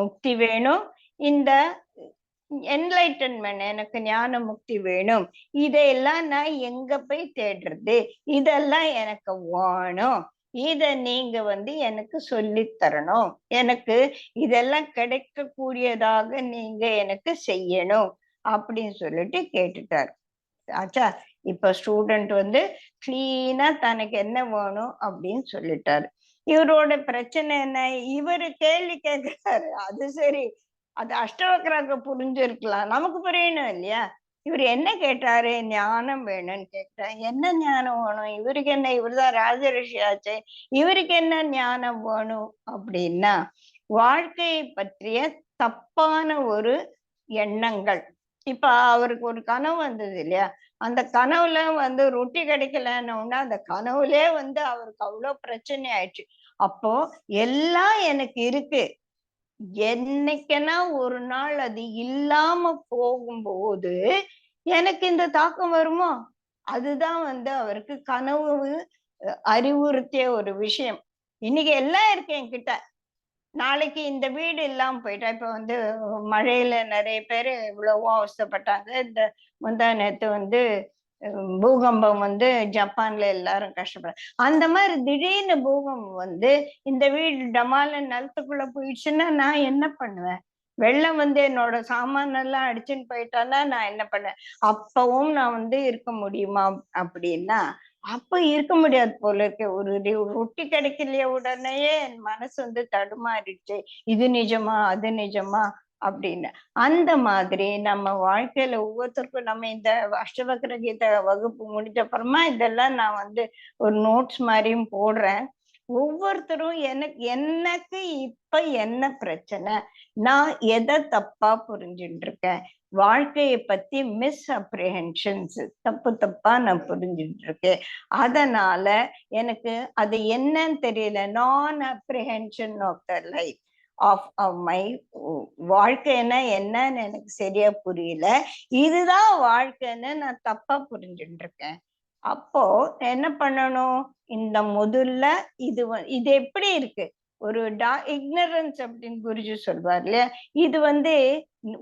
முக்தி வேணும், இந்த என்லைட்டன்மெண்ட், எனக்கு ஞான முக்தி வேணும், இதையெல்லாம் நான் எங்க போய் தேடுறது? இதெல்லாம் எனக்கு வேணும், இத நீங்க வந்து எனக்கு சொல்லி தரணும், எனக்கு இதெல்லாம் கிடைக்க கூடியதாக நீங்க எனக்கு செய்யணும் அப்படின்னு சொல்லிட்டு கேட்டுட்டாரு. ஆச்சா, இப்ப ஸ்டூடெண்ட் வந்து கிளீனா தனக்கு என்ன வேணும் அப்படின்னு சொல்லிட்டாரு. இவரோட பிரச்சனை என்ன, இவரு கேள்வி கேட்கிறாரு, அது சரி, அது அஷ்டவக்கராக புரிஞ்சிருக்கலாம், நமக்கு புரியணும் இல்லையா? இவர் என்ன கேட்டாரு, ஞானம் வேணும்னு கேட்டா, என்ன ஞானம் வேணும் இவருக்கு? என்ன, இவருதான் ராஜரிஷி ஆச்சு, இவருக்கு என்ன ஞானம் வேணும் அப்படின்னா, வாழ்க்கையை பற்றிய தப்பான ஒரு எண்ணங்கள். இப்ப அவருக்கு ஒரு கனவு வந்தது இல்லையா, அந்த கனவுல வந்து ரொட்டி கிடைக்கலன்னா அந்த கனவுலே வந்து அவருக்கு அவ்வளவு பிரச்சனை ஆயிடுச்சு. அப்போ எல்லாம் எனக்கு இருக்கு, என்னைக்குன்னா ஒரு நாள் அது இல்லாம போகும்போது எனக்கு இந்த தாக்கம் வருமோ? அதுதான் வந்து அவருக்கு கனவு அறிவுறுத்திய ஒரு விஷயம். இன்னைக்கு எல்லாம் இருக்கு என்கிட்ட, நாளைக்கு இந்த வீடு இல்லாம போயிட்டா, இப்ப வந்து மழையில நிறைய பேரு இவ்வளவோ அவஸ்தைப்பட்டாங்க. இந்த முந்தா நேத்து வந்து பூகம்பம் வந்து ஜப்பான்ல எல்லாரும் கஷ்டப்படுறாங்க. அந்த மாதிரி திடீர்னு பூகம்பம் வந்து இந்த வீடு டமால நிலத்துக்குள்ள போயிடுச்சுன்னா நான் என்ன பண்ணுவேன்? வெள்ளம் வந்து என்னோட சாமான் எல்லாம் அடிச்சுன்னு போயிட்டான்னா நான் என்ன பண்ணேன்? அப்பவும் நான் வந்து இருக்க முடியுமா அப்படின்னா, அப்ப இருக்க முடியாது போல இருக்கு. ஒரு ரொட்டி கிடைக்கலையே உடனேயே என் மனசு வந்து தடுமாறிடுச்சு, இது நிஜமா அது நிஜமா அப்படின்னு. அந்த மாதிரி நம்ம வாழ்க்கையில ஒவ்வொருத்தருக்கும், நம்ம இந்த அஷ்டவக்ர கீதை வகுப்பு முடிஞ்ச அப்புறமா இதெல்லாம் நான் வந்து ஒரு நோட்ஸ் மாதிரியும் போடுறேன். ஒவ்வொருத்தரும் எனக்கு இப்ப என்ன பிரச்சனை, நான் எதை தப்பா புரிஞ்சுட்டு இருக்கேன், வாழ்க்கையை பத்தி மிஸ் அப்ரிஹென்ஷன்ஸ், தப்பா நான் புரிஞ்சுட்டு இருக்கேன், அதனால எனக்கு அது என்னன்னு தெரியல, நான் apprehension of the life of my, வாழ்க்கைன்னா என்னன்னு எனக்கு சரியா புரியல, இதுதான் வாழ்க்கைன்னு நான் தப்பா புரிஞ்சுட்டு இருக்கேன். அப்போ என்ன பண்ணணும், இந்த முதல்ல இது எப்படி இருக்கு, ஒரு இக்னரன்ஸ் அப்படின்னு குருஜி சொல்வார் இல்லையா. இது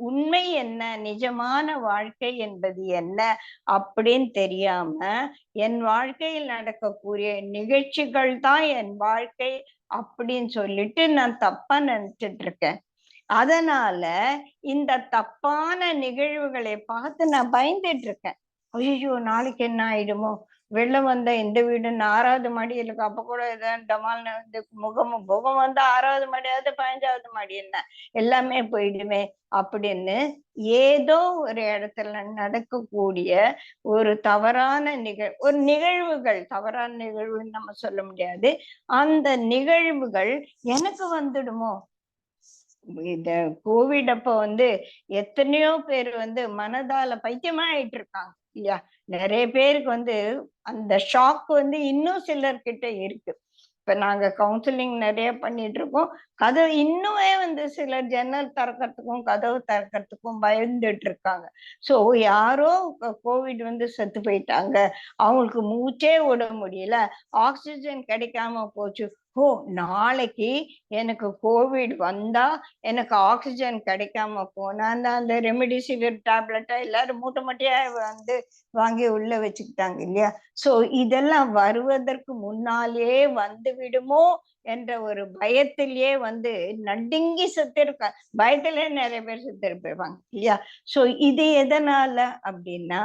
உண்மை என்ன, நிஜமான வாழ்க்கை என்பது என்ன அப்படின்னு தெரியாம என் வாழ்க்கையில் நடக்கக்கூடிய நிகழ்ச்சிகள் தான் என் வாழ்க்கை அப்படின்னு சொல்லிட்டு நான் தப்பா நினைச்சிட்டு இருக்கேன். அதனால இந்த தப்பான நிகழ்வுகளை பார்த்து நான் பயந்துட்டு இருக்கேன். ஐயோ நாளைக்கு என்ன ஆயிடுமோ, வெள்ளம் வந்தா எந்த வீடு 6வது மாடி இருக்கு, அப்ப கூட ஏதாவது டமால்னு முகம் வந்து 6வது மாடியாவது 15வது மாடி என்ன எல்லாமே போயிடுமே அப்படின்னு ஏதோ ஒரு இடத்துல நடக்கக்கூடிய ஒரு தவறான ஒரு நிகழ்வுகள், தவறான நிகழ்வுன்னு நம்ம சொல்ல முடியாது, அந்த நிகழ்வுகள் எனக்கு வந்துடுமோ. இந்த கோவிட் அப்ப எத்தனையோ பேர் மனதால பைத்தியமா ஆயிட்டு இருக்காங்க இல்லையா. நிறைய பேருக்கு அந்த ஷாக் இன்னும் சிலர்கிட்ட இருக்கு. இப்ப நாங்க கவுன்சிலிங் நிறைய பண்ணிட்டு இருக்கோம். கதவு இன்னுமே சிலர் ஜன்னல் திறக்கிறதுக்கும் கதவு திறக்கிறதுக்கும் பயந்துட்டு இருக்காங்க. சோ யாரோ கோவிட் செத்து போயிட்டாங்க, அவங்களுக்கு மூச்சே விட முடியல, ஆக்சிஜன் கிடைக்காம போச்சு, ஓ நாளைக்கு எனக்கு கோவிட் வந்தா எனக்கு ஆக்சிஜன் கிடைக்காம போனா அந்த ரெமிடிசிவிர் டேப்லெட்டா எல்லாரும் மூட்டை மூட்டையா வாங்கி உள்ள வச்சுக்கிட்டாங்க இல்லையா. சோ இதெல்லாம் வருவதற்கு முன்னாலே வந்து விடுமோ என்ற ஒரு பயத்திலேயே நடுங்கி செத்திருக்க, பயத்திலே நிறைய பேர் செத்திருப்பாங்க இல்லையா. சோ இது எதனால அப்படின்னா,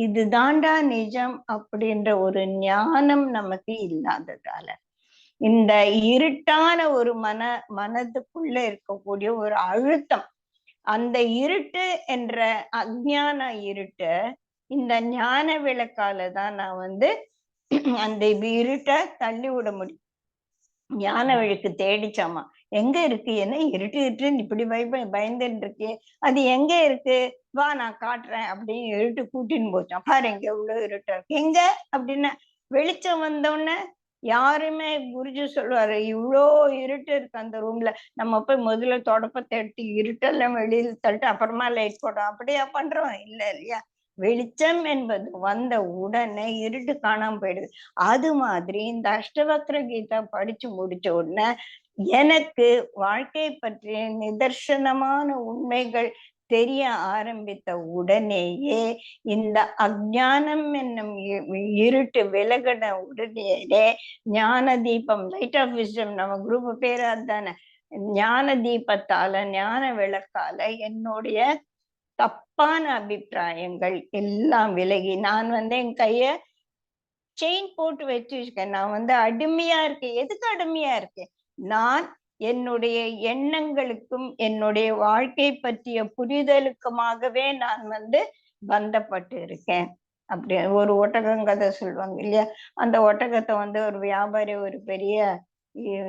இது தாண்டா நிஜம் அப்படின்ற ஒரு ஞானம் நமக்கு இல்லாததால, இந்த இருட்டான ஒரு மனதுக்குள்ள இருக்கக்கூடிய ஒரு அழுத்தம், அந்த இருட்டு என்ற அஞ்ஞான இருட்டு இந்த ஞான விளக்கால தான் நான் அந்த இருட்டை தள்ளி விட முடியும். ஞான விளக்கு தேடிச்சாமா, எங்க இருக்கு, என்ன இருட்டு இருட்டுன்னு இப்படி பயந்துட்டு இருக்கே, அது எங்க இருக்கு, வா நான் காட்டுறேன் அப்படின்னு இருட்டு கூட்டின்னு போச்சான். பாரு எங்க இவ்வளவு இருட்டா இருக்கு, எங்க அப்படின்னு வெளிச்சம் வந்தோடனே யாருமே குருஜி சொல்லுவாரு, இவ்வளோ இருட்டு இருக்கு அந்த ரூம்ல, நம்ம போய் முதல்ல தொடப்பத்தை எடுத்து இருட்டெல்லாம் வெளியில தள்ளிட்டு அப்புறமா லைட் போடும், அப்படியா பண்றோம்? இல்ல இல்லையா. வெளிச்சம் என்பது வந்த உடனே இருட்டு காணாம போயிடுது. அது மாதிரி இந்த அஷ்டவக்ர கீதா படிச்சு முடிச்ச உடனே எனக்கு வாழ்க்கை பற்றிய நிதர்சனமான உண்மைகள் தெரிய ஆரம்பித்த உடனேயே இந்த அஞ்ஞானம் என்னும் இருட்டு விலகின உடனேயே ஞான தீபம், லைட் ஆஃப் விஸ்டம், நம்ம குரூப் பேரு அதுதானே, ஞான தீபத்தால ஞான விளக்கால என்னுடைய தப்பான அபிப்பிராயங்கள் எல்லாம் விலகி நான் என் கைய செயின் போட்டு வச்சிருக்கேன். நான் அடிமையா இருக்கேன். எதுக்கு அடிமையா இருக்கேன்? நான் என்னுடைய எண்ணங்களுக்கும் என்னுடைய வாழ்க்கை பற்றிய புரிதலுக்குமாகவே நான் பந்தப்பட்டு இருக்கேன். அப்படி ஒரு ஒட்டகம் கதை சொல்லுவாங்க இல்லையா. அந்த ஒட்டகத்தை ஒரு வியாபாரி ஒரு பெரிய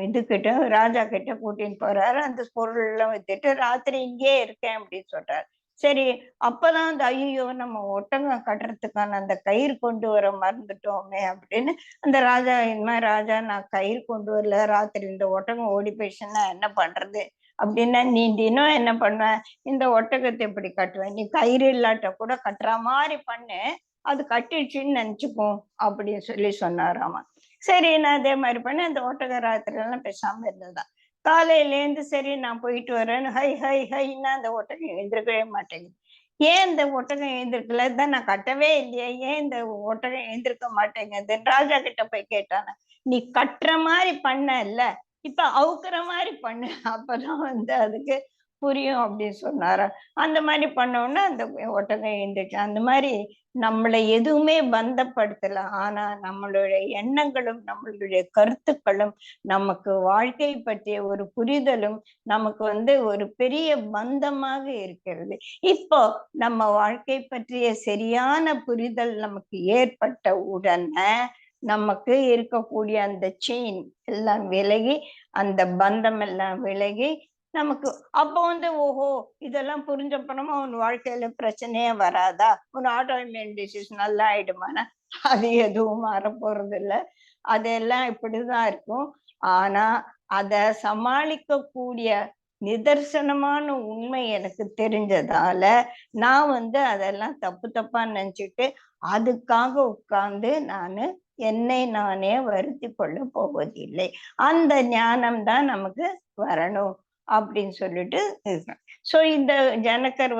இதுகிட்ட ராஜா கிட்ட கூட்டின்னு போறாரு. அந்த பொருள் எல்லாம் வித்துட்டு ராத்திரி இங்கே இருக்கேன் அப்படின்னு சொல்றாரு. சரி, அப்பதான் அந்த ஐயோ நம்ம ஒட்டகம் கட்டுறதுக்கான அந்த கயிறு கொண்டு வர மறந்துட்டோமே அப்படின்னு அந்த ராஜா, இந்த மாதிரி ராஜா நான் கயிறு கொண்டு வரல, ராத்திரி இந்த ஒட்டகம் ஓடி போயிடுச்சுன்னா என்ன பண்றது அப்படின்னா, நீ தினம் என்ன பண்ணுவ, இந்த ஒட்டகத்தை எப்படி கட்டுவேன், நீ கயிறு இல்லாட்ட கூட கட்டுற மாதிரி பண்ணு, அது கட்டிடுச்சுன்னு நினைச்சுக்கோ அப்படின்னு சொன்னாராமா. சரி, நான் அதே மாதிரி பண்ணி அந்த ஒட்டக ராத்திரி எல்லாம் பேசாம இருந்ததுதான். காலையிலேருந்து சரி நான் போயிட்டு வரேன்னு ஹை ஹை ஹைன்னா அந்த ஒட்டகம் எழுந்திருக்கவே மாட்டேங்குது. ஏன் இந்த ஒட்டகம் எழுந்திருக்கல, தான் நான் கட்டவே இல்லையே, ஏன் இந்த ஒட்டகம் எழுந்திருக்க மாட்டேங்குது ராஜா கிட்ட போய் கேட்டான. நீ கட்டுற மாதிரி பண்ண இல்ல, இப்ப அவுக்குற மாதிரி பண்ணு, அப்பதான் அதுக்கு புரியும் அப்படின்னு சொன்னாரா. அந்த மாதிரி பண்ணோன்னா அந்த ஒட்டகம் எழுந்துச்சு. அந்த மாதிரி நம்மளை எதுவுமே பந்தப்படுத்தல, ஆனா நம்மளுடைய எண்ணங்களும் நம்மளுடைய கருத்துக்களும் நமக்கு வாழ்க்கை பற்றிய ஒரு புரிதலும் நமக்கு ஒரு பெரிய பந்தமாக இருக்கிறது. இப்போ நம்ம வாழ்க்கை பற்றிய சரியான புரிதல் நமக்கு ஏற்பட்ட உடனே நமக்கு இருக்கக்கூடிய அந்த செயின் எல்லாம் விலகி, அந்த பந்தம் எல்லாம் விலகி நமக்கு அப்போ ஓஹோ இதெல்லாம் புரிஞ்சப்பறமா உன் வாழ்க்கையில பிரச்சனையே வராதா, உன் ஆட்டோஇம்யூன் டிசீஸ் நல்லா ஆயிடுமானா அது எதுவும் மாற போறது இல்ல, அதெல்லாம் இப்படிதான் இருக்கும். ஆனா அத சமாளிக்க கூடிய நிதர்சனமான உண்மை எனக்கு தெரிஞ்சதால நான் அதெல்லாம் தப்பு தப்பா நினைச்சிட்டு அதுக்காக உட்கார்ந்து நானு என்னை நானே வருத்தி கொள்ள போவதில்லை. அந்த ஞானம் தான் நமக்கு வரணும் அப்படின்னு சொல்லிட்டு சோ இந்த ஜனகர்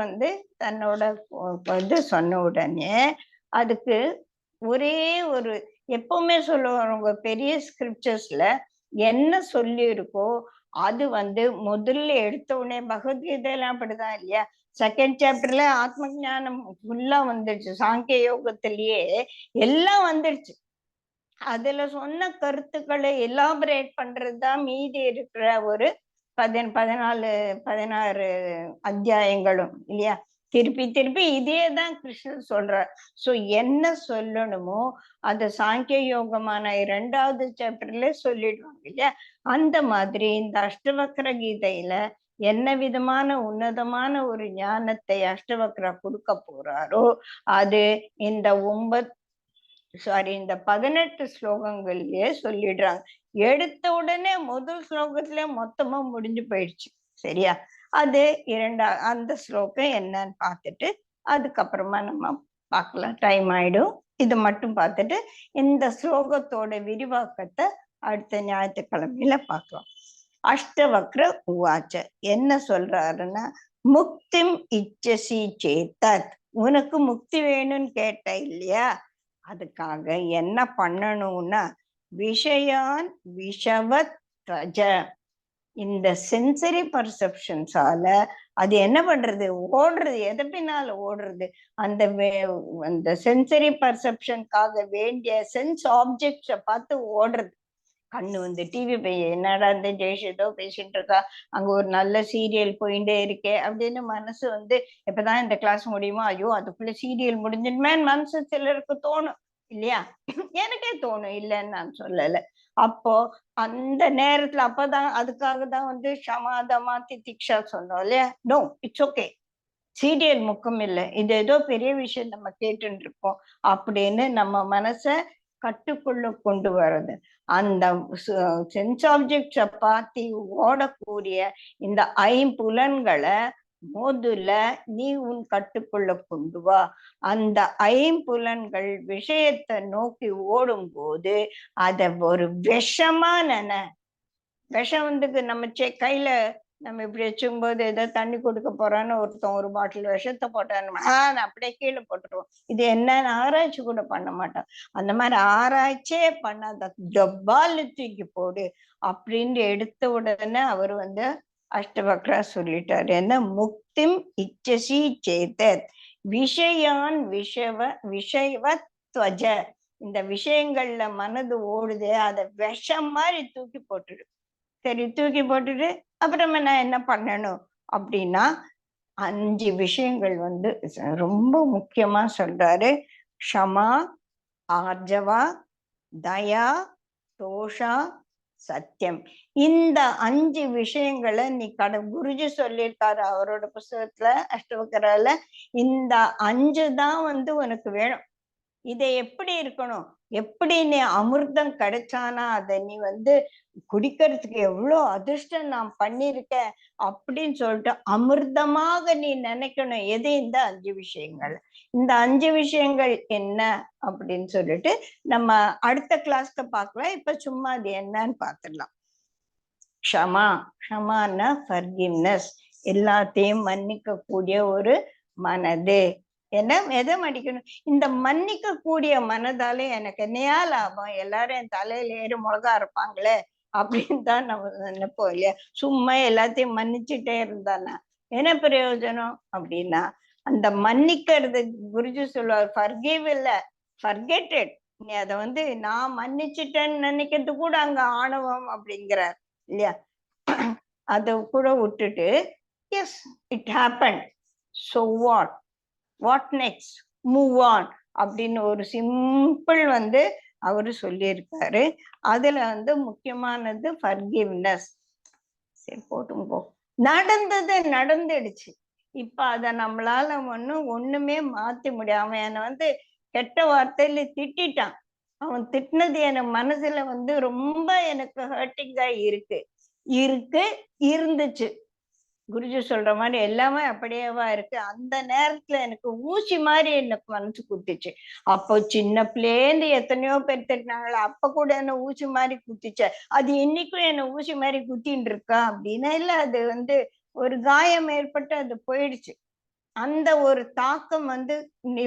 தன்னோட இது சொன்ன உடனே அதுக்கு ஒரே ஒரு எப்பவுமே சொல்லுவாங்க பெரிய ஸ்கிரிப்சர்ஸ்ல என்ன சொல்லி இருக்கோ அது முதல்ல எடுத்த உடனே பகவத்கீதையெல்லாம் அப்படிதான் இல்லையா? செகண்ட் சாப்டர்ல ஆத்ம ஞானம் ஃபுல்லா வந்துடுச்சு. சாங்கிய யோகத்திலேயே எல்லாம் வந்துடுச்சு. அதுல சொன்ன கருத்துக்களை எலாபரேட் பண்றதுதான் மீதி இருக்கிற ஒரு 16 அத்தியாயங்களும் இல்லையா? திருப்பி திருப்பி இதேதான் கிருஷ்ணர் சொல்றார். சோ என்ன சொல்லணுமோ அத சாங்கிய யோகமான 2வது சாப்டர்ல சொல்லிடுவாங்க இல்லையா? அந்த மாதிரி இந்த அஷ்டவக்ர கீதையில என்ன விதமான உன்னதமான ஒரு ஞானத்தை அஷ்டவக்ரா கொடுக்க போறாரோ அது இந்த 18 ஸ்லோகங்கள்லயே சொல்லிடுறாங்க. எடுத்த உடனே முதல் ஸ்லோகத்திலே மொத்தமா முடிஞ்சு போயிடுச்சு. சரியா? அது அந்த ஸ்லோகம் என்னன்னு பார்த்துட்டு அதுக்கப்புறமா நம்ம பார்க்கலாம். டைம் ஆயிடும். இது மட்டும் பார்த்துட்டு இந்த ஸ்லோகத்தோட விரிவாக்கத்தை அடுத்த ஞாயிற்றுக்கிழமையில பார்க்கலாம். அஷ்டவக்ர உவாச்ச என்ன சொல்றாருன்னா, முக்திம் இச்சசி சேத்தத், உனக்கு முக்தி வேணும்னு கேட்ட இல்லையா? அதுக்காக என்ன பண்ணணும்னா விஷயான் விஷவத் தஜ, இந்த சென்சரி பர்செப்ஷன்ஸால அது என்ன பண்றது? ஓடுறது. எதை பின்னால ஓடுறது? அந்த சென்சரி பர்செப்ஷனுக்காக வேண்டிய சென்ஸ் ஆப்ஜெக்ட்ஸ பார்த்து ஓடுறது. கண்ணு டிவி என்னடா இந்த ஜெய்ஷ் ஏதோ பேசிட்டு இருக்கா, அங்க ஒரு நல்ல சீரியல் போயிட்டே இருக்கே அப்படின்னு மனசு எப்பதான் இந்த கிளாஸ் முடியுமோ, ஐயோ அதுக்குள்ள சீரியல் முடிஞ்சிடுமே மனசு சிலருக்கு தோணும் இல்லையா? எனக்கே தோணும், இல்லைன்னு நான் சொல்லல. அப்போ அந்த நேரத்துல அப்பதான் அதுக்காக தான் ஷமாதமா திதிக்ஷா சொன்னோம் இல்லையா? நோ, இட்ஸ் ஓகே, சீரியல் முக்கம் இல்லை, இது ஏதோ பெரிய விஷயம் நம்ம கேட்டுட்டு இருக்கோம் அப்படின்னு நம்ம மனச கட்டுக்குள்ள கொண்டு வர்றது. அந்த சென்ஸ் ஆப்ஜெக்ட்ஸ பார்த்து ஓடக்கூடிய இந்த ஐம்புலன்களை முதல்ல நீ உன் கட்டுக்குள்ள கொண்டு வா. அந்த ஐம்புலன்கள் விஷயத்தை நோக்கி ஓடும் போது அத ஒரு விஷமா விஷம் நம்ம கையில நம்ம இப்படி வச்சுக்கும் போது ஏதோ தண்ணி கொடுக்க போறான்னு ஒருத்தன் ஒரு பாட்டில் விஷத்தை போட்டான்னு அப்படியே கீழே போட்டுருவோம். இது என்னன்னு ஆராய்ச்சி கூட பண்ண மாட்டோம். அந்த மாதிரி ஆராய்ச்சியே பண்ணாத டப்பால் தூக்கி போடு அப்படின்னு எடுத்த உடனே அவர் அஷ்டவக்ரா சொல்லிட்டாரு. என்ன முக்திம் இச்சசி சேத்த விஷயான் விஷயவத் துவஜ, இந்த விஷயங்கள்ல மனது ஓடுதே அதை விஷம் மாதிரி தூக்கி போட்டுடு. சரி, தூக்கி போட்டுட்டு அப்புறமா நான் என்ன பண்ணணும் அப்படின்னா 5 விஷயங்கள் ரொம்ப முக்கியமா சொல்றாரு. க்ஷமா, ஆர்ஜவா, தயா, தோஷா, சத்தியம். இந்த 5 விஷயங்களை நீ குருஜி சொல்லியிருக்காரு அவரோட புஸ்தகத்துல அஷ்டவக்கரால. இந்த 5 தான் உனக்கு வேணும். இதை எப்படி இருக்கணும்? எப்படி நீ அமிர்தம் கிடைச்சானா அதை நீ குடிக்கிறதுக்கு எவ்வளவு அதிர்ஷ்டம் நான் பண்ணிருக்கேன் அப்படின்னு சொல்லிட்டு அமிர்தமாக நீ நினைக்கணும். எது? இந்த 5 விஷயங்கள். இந்த 5 விஷயங்கள் என்ன அப்படின்னு சொல்லிட்டு நம்ம அடுத்த கிளாஸ்க்கு பார்க்கலாம். இப்ப சும்மா அது என்னன்னு பார்த்துடலாம். க்ஷமா, க்ஷமான்னா ஃபர்கிவ்னஸ், எல்லாத்தையும் மன்னிக்க கூடிய ஒரு மனது. என்ன எதை மன்னிக்கணும்? இந்த மன்னிக்க கூடிய மனதாலே எனக்கு என்னையா லாபம்? எல்லாரும் என் தலையில ஏறி மிளகா இருப்பாங்களே அப்படின்னு தான் நம்ம நினைப்போம் இல்லையா? சும்மா எல்லாத்தையும் மன்னிச்சுட்டே இருந்தானா என்ன பிரயோஜனம் அப்படின்னா, அந்த மன்னிக்கிறது குருஜி சொல்லுவார், ஃபர்கிவ் இல்ல, ஃபர்கெட்டட். நீ அதை நான் மன்னிச்சுட்டேன்னு நினைக்கிறது கூட அங்க ஆணவம் அப்படிங்கிறார் இல்லையா? அதை கூட விட்டுட்டு S it happen, so what next, move on அப்படின்னு ஒரு சிம்பிள் அவரு சொல்லியிருக்காரு. அதுல முக்கியமானது ஃபர்கிவ்னஸ். சரி போட்டும் போ, நடந்தது நடந்துடுச்சு. இப்ப அத நம்மளால ஒண்ணுமே மாத்தி முடியாம என்னை கெட்ட வார்த்தையில திட்டான். அவன் திட்டினது எனக்கு மனசுல ரொம்ப எனக்கு ஹர்ட்டிங்கா இருந்துச்சு. குருஜி சொல்ற மாதிரி எல்லாமே அப்படியேவா இருக்கு. அந்த நேரத்துல எனக்கு ஊசி மாதிரி எனக்கு மனசு குத்திச்சு. அப்போ சின்ன பிள்ளைந்து எத்தனையோ பேர் திட்டினாங்களா, அப்ப கூட என்ன ஊசி மாதிரி குத்திச்ச, அது இன்னைக்கும் என்ன ஊசி மாதிரி குத்தின்னு இருக்கா அப்படின்னா, இல்ல அது வந்து ஒரு காயம் ஏற்பட்டு அது போயிடுச்சு. அந்த ஒரு தாக்கம் வந்து நீ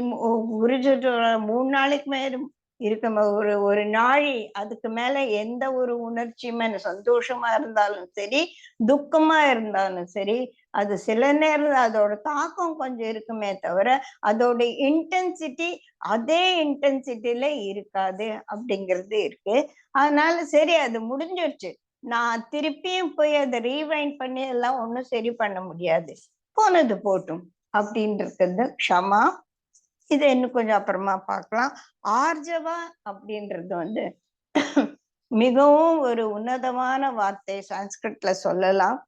குருஜியோட 3 நாளைக்கு மேல இருக்க ஒரு ஒரு நாழி அதுக்கு மேல எந்த ஒரு உணர்ச்சியுமே, சந்தோஷமா இருந்தாலும் சரி, துக்கமா இருந்தாலும் சரி, அது சில நேரம் அதோட தாக்கம் கொஞ்சம் இருக்குமே தவிர அதோட இன்டென்சிட்டி அதே இன்டென்சிட்டில இருக்காது அப்படிங்கிறது இருக்கு. அதனால சரி அது முடிஞ்சிருச்சு, நான் திருப்பியும் போய் அதை ரீவைண்ட் பண்ணி எல்லாம் ஒன்றும் சரி பண்ண முடியாது, போனது போட்டும் அப்படின்றது க்ஷமா. இதை இன்னும் கொஞ்சம் அப்புறமா பார்க்கலாம். ஆர்ஜவா அப்படின்றது வந்து மிகவும் ஒரு உன்னதமான வார்த்தை, சான்ஸ்கிரிட்ல சொல்லலாம்.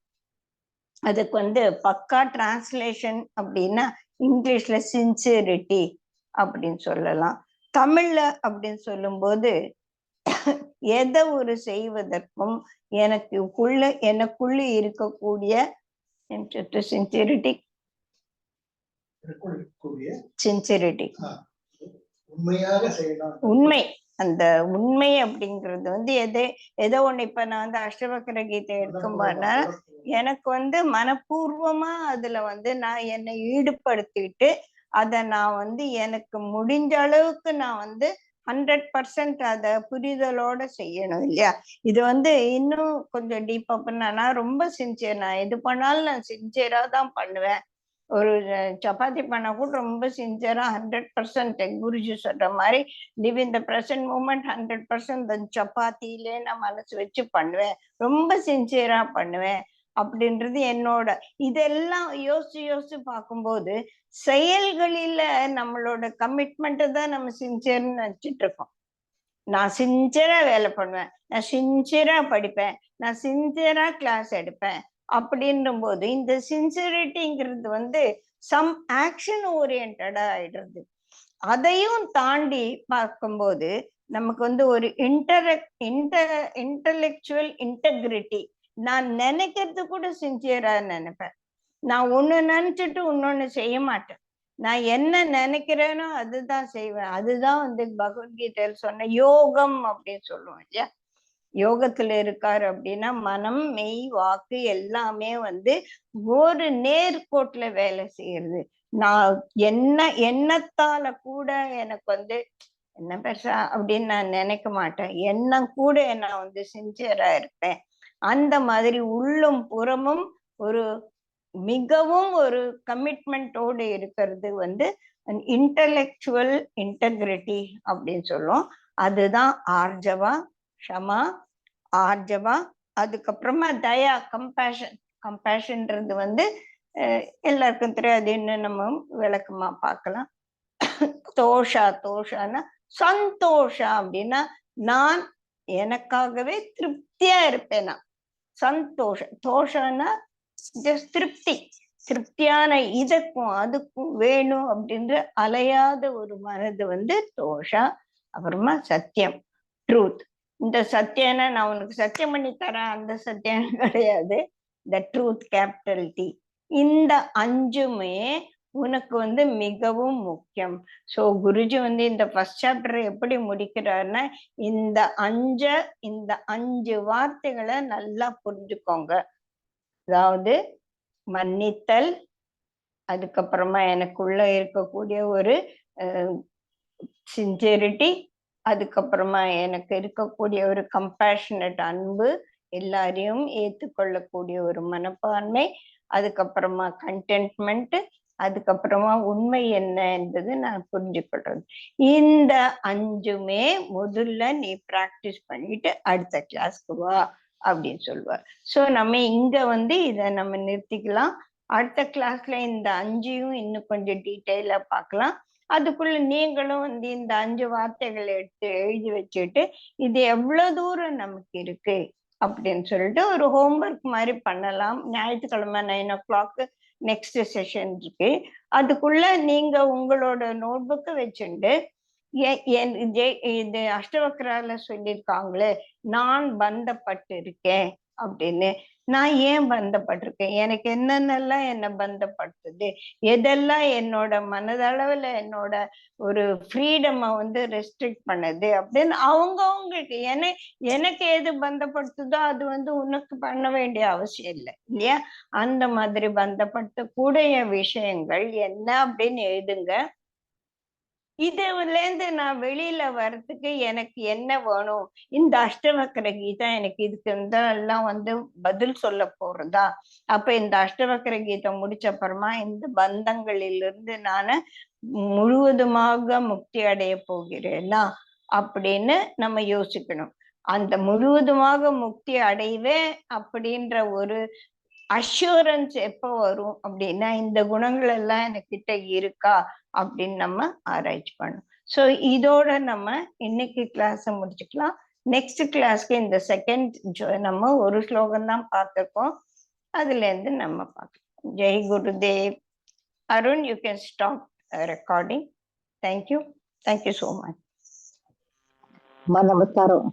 அதுக்கு வந்து பக்கா டிரான்ஸ்லேஷன் அப்படின்னா இங்கிலீஷ்ல சின்சியரிட்டி அப்படின்னு சொல்லலாம். தமிழ்ல அப்படின்னு சொல்லும்போது எதை ஒரு செய்வதற்கும் எனக்குள்ள இருக்கக்கூடிய சின்சியரிட்டி சின்சியரிட்டி உண்மை. அந்த உண்மை அப்படிங்கிறது வந்து ஏதோ ஒண்ணு. இப்ப நான் வந்து அஷ்டவக்ர கீதை எடுக்கும்போது எனக்கு வந்து மனப்பூர்வமா அதுல வந்து நான் என்னை ஈடுபடுத்திட்டு அதை நான் வந்து எனக்கு முடிஞ்ச அளவுக்கு நான் வந்து 100% அத புரிதலோட செய்யணும் இல்லையா. இது வந்து இன்னும் கொஞ்சம் டீப்பா பண்ணா ரொம்ப சின்சியர். நான் எது பண்ணாலும் நான் சின்சியரா தான் பண்ணுவேன். ஒரு சப்பாத்தி பண்ண கூட ரொம்ப சின்சியரா 100% குருஜி சொல்ற மாதிரி live in the present moment 100% சப்பாத்திலே நான் மனசு வச்சு பண்ணுவேன், ரொம்ப சின்சியரா பண்ணுவேன் அப்படின்றது என்னோட. இதெல்லாம் யோசிச்சு பார்க்கும்போது செயல்களில நம்மளோட கமிட்மெண்ட்டை தான் நம்ம சின்சியர்னு நினைச்சிட்டு இருக்கோம். நான் சின்சியரா வேலை பண்ணுவேன், நான் சின்சியரா படிப்பேன், நான் சின்சியரா கிளாஸ் எடுப்பேன் அப்படின்ற போது இந்த சின்சியரிட்டிங்கிறது வந்து சம் ஆக்ஷன் ஓரியன்டா ஆயிடுறது. அதையும் தாண்டி பார்க்கும்போது நமக்கு வந்து ஒரு இன்டலெக்சுவல் இன்டெகிரிட்டி. நான் நினைக்கிறது கூட சின்சியரா நினைப்பேன். நான் ஒண்ணு நினைச்சிட்டு இன்னொன்னு செய்ய மாட்டேன். நான் என்ன நினைக்கிறேனோ அதுதான் செய்வேன். அதுதான் வந்து பகவத்கீதையில் சொன்ன யோகம் அப்படின்னு சொல்லுவோம் இல்லையா. யோகத்துல இருக்காரு அப்படின்னா மனம் மெய் வாக்கு எல்லாமே வந்து ஒரு நேர்கோட்டுல வேலை செய்யறது. நான் எண்ணத்தால கூட எனக்கு வந்து என்ன பெருசா அப்படின்னு நான் நினைக்க மாட்டேன். எண்ணம் கூட நான் வந்து சின்சியரா இருப்பேன். அந்த மாதிரி உள்ளும் புறமும் ஒரு மிகவும் ஒரு கமிட்மெண்டோடு இருக்கிறது வந்து இன்டலெக்சுவல் இன்டெகிரிட்டி அப்படின்னு சொல்லுவோம். அதுதான் ஆர்ஜவா, க்ஷமா, ஆர்ஜவா. அதுக்கப்புறமா தயா, கம்பேஷன்ன்றது வந்து எல்லாருக்கும் தெரியாது, இன்னும் நம்ம விளக்கமா பார்க்கலாம். தோஷான்னா சந்தோஷா அப்படின்னா நான் எனக்காகவே திருப்தியா இருப்பேன். நான் சந்தோஷம். தோஷம்னா திருப்தியான இதற்கும் அதுக்கும் வேணும் அப்படின்ற அலையாத ஒரு மனது வந்து தோஷா. அப்புறமா சத்தியம், ட்ரூத். இந்த சத்தியம்னா நான் உனக்கு சத்தியம் பண்ணி தரேன் அந்த சத்தியம் கிடையாது, த ட்ரூத், கேபிட்டல் டி. இந்த அஞ்சுமே உனக்கு வந்து மிகவும் முக்கியம். சோ குருஜி வந்து இந்த ஃபர்ஸ்ட் சாப்டர் எப்படி முடிக்கிறாருன்னா இந்த 5 வார்த்தைகளை நல்லா புரிஞ்சுக்கோங்க. அதாவது மன்னித்தல், அதுக்கப்புறமா எனக்குள்ள இருக்கக்கூடிய ஒரு சின்சியரிட்டி, அதுக்கப்புறமா எனக்கு இருக்கக்கூடிய ஒரு கம்பேஷனட் அன்பு, எல்லாரையும் ஏற்றுக்கொள்ளக்கூடிய ஒரு மனப்பான்மை, அதுக்கப்புறமா கண்டென்ட்மெண்ட், அதுக்கப்புறமா உண்மை என்ன என்பது நான் புரிஞ்சுக்கொள்றது. இந்த 5மே முதல்ல நீ பிராக்டிஸ் பண்ணிட்டு அடுத்த கிளாஸ்க்கு வா அப்படின்னு சொல்லுவார். ஸோ நம்ம இங்க வந்து இதை நம்ம நிறுத்திக்கலாம். அடுத்த கிளாஸ்ல இந்த 5ஐயும் இன்னும் கொஞ்சம் டீட்டெயிலா பார்க்கலாம். அதுக்குள்ள நீங்களும் வந்து இந்த 5 வார்த்தைகளை எடுத்து எழுதி வச்சுட்டு இது எவ்வளவு தூரம் நமக்கு இருக்கு அப்படின்னு சொல்லிட்டு ஒரு ஹோம்ஒர்க் மாதிரி பண்ணலாம். ஞாயிற்றுக்கிழமை 9 o'clock நெக்ஸ்ட் செஷன் இருக்கு. அதுக்குள்ள நீங்க உங்களோட நோட்புக்கை வச்சுட்டு இது அஷ்டவக்ரால சொல்லியிருக்காங்களே நான் பந்தப்பட்டு இருக்கேன் அப்படின்னு, நான் ஏன் பந்தப்பட்டிருக்கேன், எனக்கு என்னென்னலாம் என்ன பந்தப்படுத்துது, எதெல்லாம் என்னோட மனதளவுல என்னோட ஒரு ஃப்ரீடமை வந்து ரெஸ்ட்ரிக்ட் பண்ணுது அப்படின்னு அவங்கவுங்களுக்கு எனக்கு எது பந்தப்படுத்துதோ அது வந்து உனக்கு பண்ண வேண்டிய அவசியம் இல்லை இல்லையா. அந்த மாதிரி பந்தப்படுத்தக்கூடிய விஷயங்கள் என்ன அப்படின்னு எழுதுங்க. இதுல இருந்து நான் வெளியில வர்றதுக்கு எனக்கு என்ன வேணும், இந்த அஷ்டவக்கர கீதா எனக்கு இதுக்கு எல்லாம் வந்து பதில் சொல்ல போறதா, அப்ப இந்த அஷ்டவக்கர கீதை முடிச்ச அப்புறமா இந்த பந்தங்களிலிருந்து நான் முழுவதுமாக முக்தி அடைய போகிறேன்னா அப்படின்னு நம்ம யோசிக்கணும். அந்த முழுவதுமாக முக்தி அடைவேன் அப்படின்ற ஒரு அஷூரன்ஸ் எப்போ வரும் அப்படின்னா, இந்த குணங்கள் எல்லாம் என்கிட்ட இருக்கா அப்படின்னு நம்ம ஆராய்ச்சி பண்ணணும். ஸோ இதோட நம்ம இன்னைக்கு கிளாஸை முடிச்சுக்கலாம். நெக்ஸ்ட் கிளாஸ்க்கு இந்த செகண்ட் நம்ம ஒரு ஸ்லோகம் தான் பார்த்துருக்கோம், அதுல இருந்து நம்ம பார்க்கலாம். Jai Gurudev. Arun, you can stop recording. Thank you so much. நமஸ்காரம்.